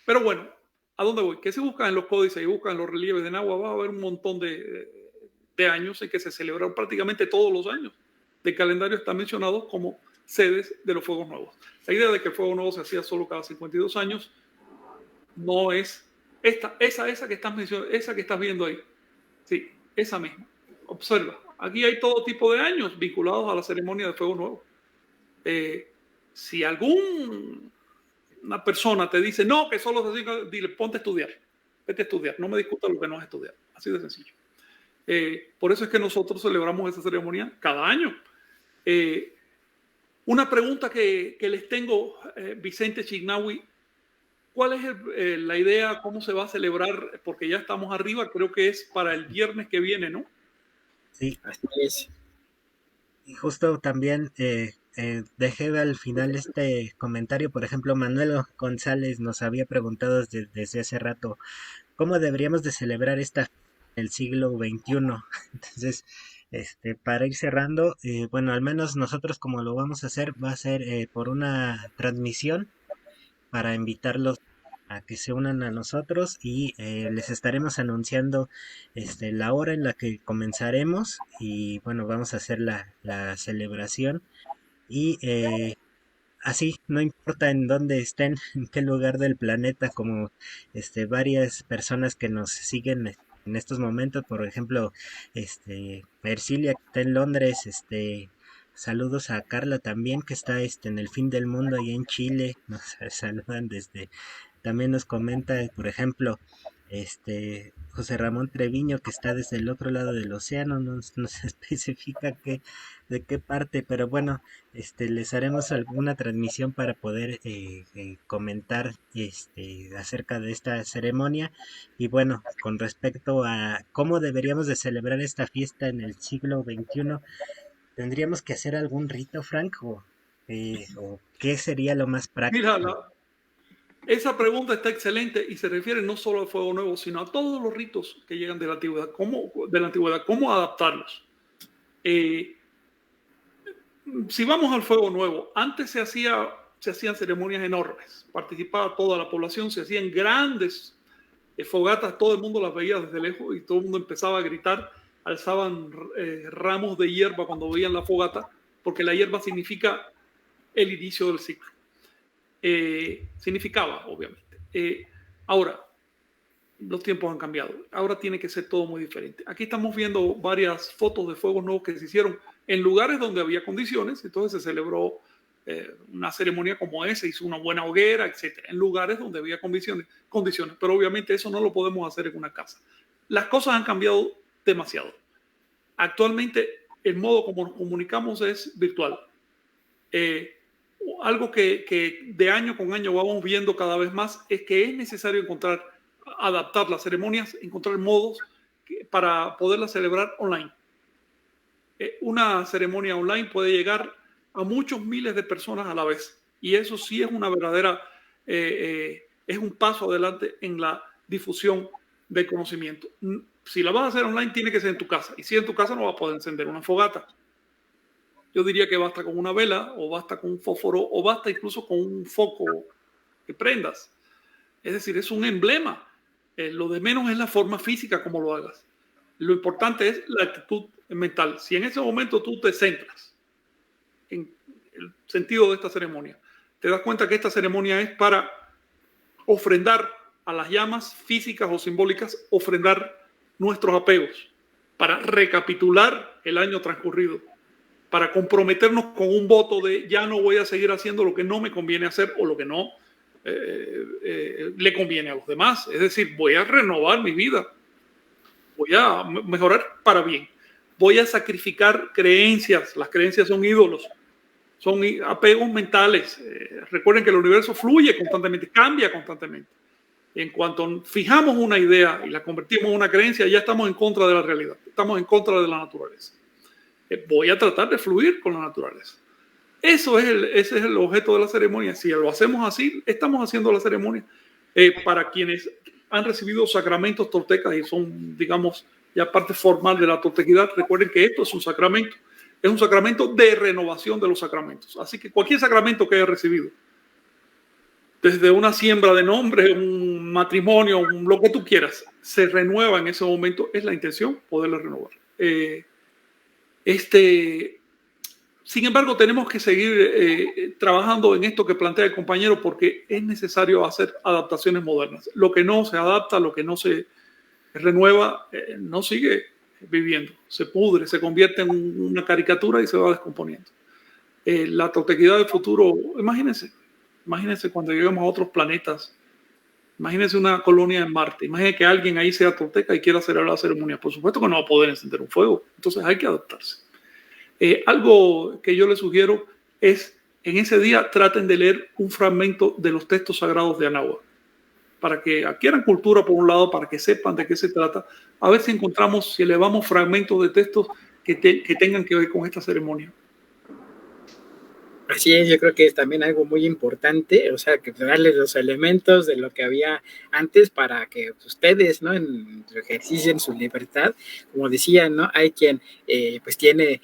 Pero bueno, ¿a dónde voy? Que si buscan en los códices y buscan los relieves de Nahua, va a haber un montón de años en que se celebraron prácticamente todos los años del calendario están mencionados como sedes de los Fuegos Nuevos. La idea de que el Fuego Nuevo se hacía solo cada 52 años no es esa que estás mencionando, esa que estás viendo ahí. Sí, esa misma. Observa, aquí hay todo tipo de años vinculados a la ceremonia de Fuego Nuevo. Si alguna persona te dice, no, que solo se hace, dile, ponte a estudiar. Vete a estudiar, no me discutas lo que no has estudiado. Así de sencillo. Por eso es que nosotros celebramos esa ceremonia cada año. Una pregunta que les tengo, Vicente Chignahui, ¿cuál es la idea? ¿Cómo se va a celebrar? Porque ya estamos arriba, creo que es para el viernes que viene, ¿no? Sí, Así es. y justo también dejé al final este comentario. Por ejemplo, Manuel González nos había preguntado desde hace rato cómo deberíamos de celebrar el siglo XXI. Entonces, para ir cerrando, bueno, al menos nosotros como lo vamos a hacer, va a ser por una transmisión para invitarlos a que se unan a nosotros y les estaremos anunciando la hora en la que comenzaremos y bueno, vamos a hacer la celebración y así, no importa en dónde estén, en qué lugar del planeta, como varias personas que nos siguen en estos momentos, por ejemplo, Ercilia que está en Londres, saludos a Carla también que está en el fin del mundo allá en Chile, nos saludan también nos comenta, por ejemplo, José Ramón Treviño, que está desde el otro lado del océano, no nos especifica de qué parte, pero bueno, les haremos alguna transmisión para poder comentar acerca de esta ceremonia. Y bueno, con respecto a cómo deberíamos de celebrar esta fiesta en el siglo XXI, ¿tendríamos que hacer algún rito, Frank? ¿O qué sería lo más práctico? Mira, esa pregunta está excelente y se refiere no solo al Fuego Nuevo, sino a todos los ritos que llegan de la antigüedad. ¿Cómo adaptarlos? Si vamos al Fuego Nuevo, antes se hacían ceremonias enormes, participaba toda la población, se hacían grandes fogatas, todo el mundo las veía desde lejos y todo el mundo empezaba a gritar, alzaban ramos de hierba cuando veían la fogata, porque la hierba significa el inicio del ciclo. Significaba, obviamente. Ahora, los tiempos han cambiado. Ahora tiene que ser todo muy diferente. Aquí estamos viendo varias fotos de fuegos nuevos que se hicieron en lugares donde había condiciones. Entonces se celebró una ceremonia como esa, hizo una buena hoguera, etc. En lugares donde había condiciones. Pero obviamente eso no lo podemos hacer en una casa. Las cosas han cambiado demasiado. Actualmente el modo como nos comunicamos es virtual. Algo que de año con año vamos viendo cada vez más es que es necesario adaptar las ceremonias, encontrar modos para poderlas celebrar online. Una ceremonia online puede llegar a muchos miles de personas a la vez y eso sí es una verdadera, es un paso adelante en la difusión del conocimiento. Si la vas a hacer online tiene que ser en tu casa y si en tu casa no vas a poder encender una fogata. Yo diría que basta con una vela o basta con un fósforo o basta incluso con un foco que prendas. Es decir, es un emblema. Lo de menos es la forma física como lo hagas. Lo importante es la actitud mental. Si en ese momento tú te centras en el sentido de esta ceremonia, te das cuenta que esta ceremonia es para ofrendar a las llamas físicas o simbólicas, ofrendar nuestros apegos, para recapitular el año transcurrido, para comprometernos con un voto de ya no voy a seguir haciendo lo que no me conviene hacer o lo que no le conviene a los demás. Es decir, voy a renovar mi vida, voy a mejorar para bien, voy a sacrificar creencias. Las creencias son ídolos, son apegos mentales. Recuerden que el universo fluye constantemente, cambia constantemente. En cuanto fijamos una idea y la convertimos en una creencia, ya estamos en contra de la realidad, estamos en contra de la naturaleza. Voy a tratar de fluir con la naturaleza. Ese es el objeto de la ceremonia. Si lo hacemos así, estamos haciendo la ceremonia. Para quienes han recibido sacramentos toltecas y son, digamos, ya parte formal de la toltequidad, recuerden que esto es un sacramento. Es un sacramento de renovación de los sacramentos. Así que cualquier sacramento que haya recibido, desde una siembra de nombre, un matrimonio, lo que tú quieras, se renueva en ese momento, es la intención poderlo renovar. Sin embargo, tenemos que seguir trabajando en esto que plantea el compañero porque es necesario hacer adaptaciones modernas. Lo que no se adapta, lo que no se renueva, no sigue viviendo, se pudre, se convierte en una caricatura y se va descomponiendo. La toltequidad del futuro, imagínense cuando lleguemos a otros planetas, imagínense una colonia en Marte, imagínense que alguien ahí sea tolteca y quiera hacer la ceremonia. Por supuesto que no va a poder encender un fuego, entonces hay que adaptarse. Algo que yo les sugiero es, en ese día traten de leer un fragmento de los textos sagrados de Anáhuac, para que adquieran cultura por un lado, para que sepan de qué se trata, a ver si encontramos, si elevamos fragmentos de textos que tengan que ver con esta ceremonia. Así es, yo creo que es también algo muy importante, o sea, que darles los elementos de lo que había antes para que ustedes, ¿no? En su ejercicio, en su libertad, como decía, ¿no? Hay quien, pues tiene,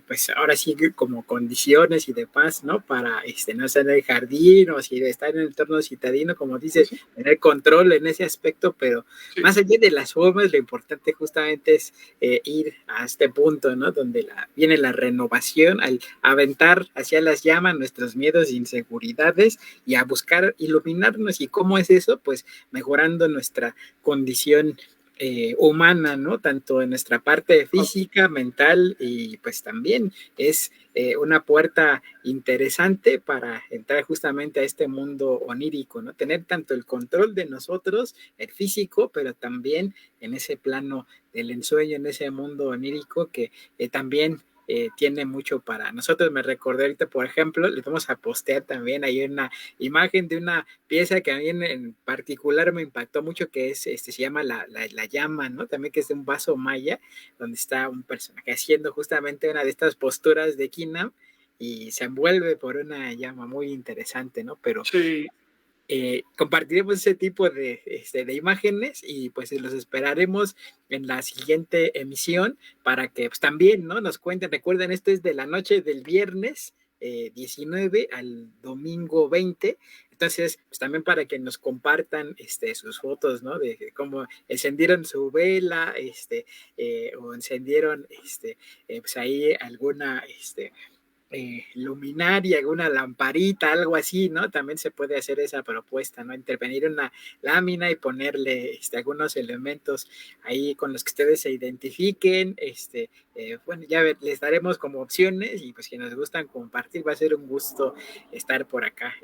pues ahora sí como condiciones y de paz, ¿no? Para, no estar en el jardín o si estar en el entorno citadino, como dices, sí, tener control en ese aspecto, pero sí, más allá de las formas, lo importante justamente es ir a este punto, ¿no? Donde viene la renovación, al aventar hacia las llamas nuestros miedos e inseguridades y a buscar iluminarnos. ¿Y cómo es eso? Pues mejorando nuestra condición humana, ¿no? Tanto en nuestra parte física, mental y pues también es una puerta interesante para entrar justamente a este mundo onírico, ¿no? Tener tanto el control de nosotros, el físico, pero también en ese plano del ensueño, en ese mundo onírico que también tiene mucho para nosotros. Me recordé ahorita, por ejemplo, les vamos a postear también ahí una imagen de una pieza que a mí en particular me impactó mucho, que es, se llama la llama, ¿no? También que es de un vaso maya, donde está un personaje haciendo justamente una de estas posturas de Kinam y se envuelve por una llama muy interesante, ¿no? Pero sí, compartiremos ese tipo de imágenes y pues los esperaremos en la siguiente emisión para que pues, también, ¿no? Nos cuenten. Recuerden, esto es de la noche del viernes 19 al domingo 20. Entonces, pues también para que nos compartan sus fotos, ¿no? De cómo encendieron su vela, o encendieron pues ahí alguna luminaria, alguna lamparita, algo así, ¿no? También se puede hacer esa propuesta, ¿no? Intervenir una lámina y ponerle algunos elementos ahí con los que ustedes se identifiquen, bueno, ya les daremos como opciones y pues si nos gustan compartir, va a ser un gusto estar por acá,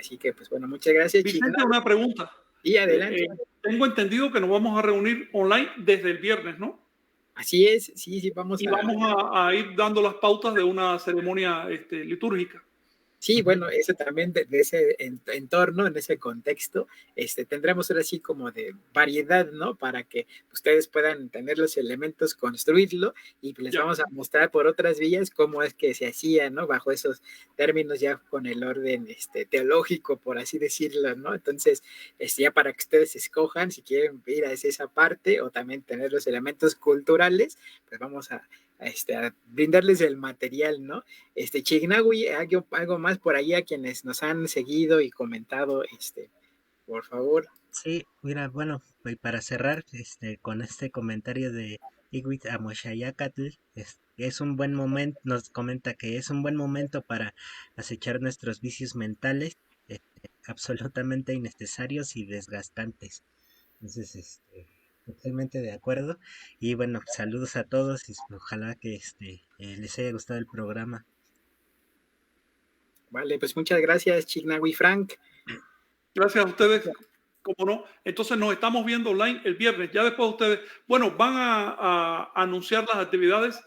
así que pues bueno, muchas gracias. Vicente, Chigna, una pregunta. Y adelante. Tengo entendido que nos vamos a reunir online desde el viernes, ¿no? Así es, sí, vamos a ir dando las pautas de una ceremonia litúrgica. Sí, bueno, eso también de ese entorno, en ese contexto, tendremos ahora sí como de variedad, ¿no? Para que ustedes puedan tener los elementos, construirlo y les vamos a mostrar por otras vías cómo es que se hacía, ¿no? Bajo esos términos ya con el orden teológico, por así decirlo, ¿no? Entonces, ya para que ustedes escojan si quieren ir a esa parte o también tener los elementos culturales, pues vamos a brindarles el material, ¿no? Chignahui, algo más por ahí a quienes nos han seguido y comentado, por favor. Sí, mira, bueno, para cerrar, con este comentario de Iguit Amoshayacatl, es un buen momento, nos comenta que es un buen momento para acechar nuestros vicios mentales, absolutamente innecesarios y desgastantes. Entonces, totalmente de acuerdo. Y bueno, saludos a todos y ojalá que les haya gustado el programa. Vale, pues muchas gracias, Chignahui Frank. Gracias a ustedes, como no. Entonces nos estamos viendo online el viernes. Ya después ustedes, bueno, van a anunciar las actividades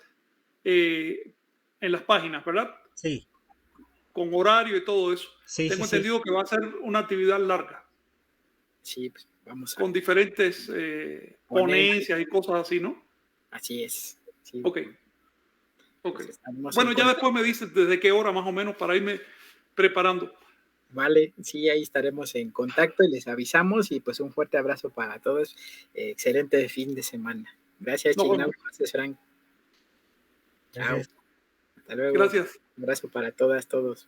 en las páginas, ¿verdad? Sí. Con horario y todo eso. Sí, Tengo entendido que va a ser una actividad larga. Sí, pues vamos a... Con diferentes ponencias y cosas así, ¿no? Así es. Sí. Ok. Pues bueno, ya después me dices desde qué hora más o menos para irme preparando. Vale, sí, ahí estaremos en contacto y les avisamos y pues un fuerte abrazo para todos. Excelente fin de semana. Gracias, Chignahui. Gracias, Frank. Chao. Hasta luego. Gracias. Un abrazo para todas, todos.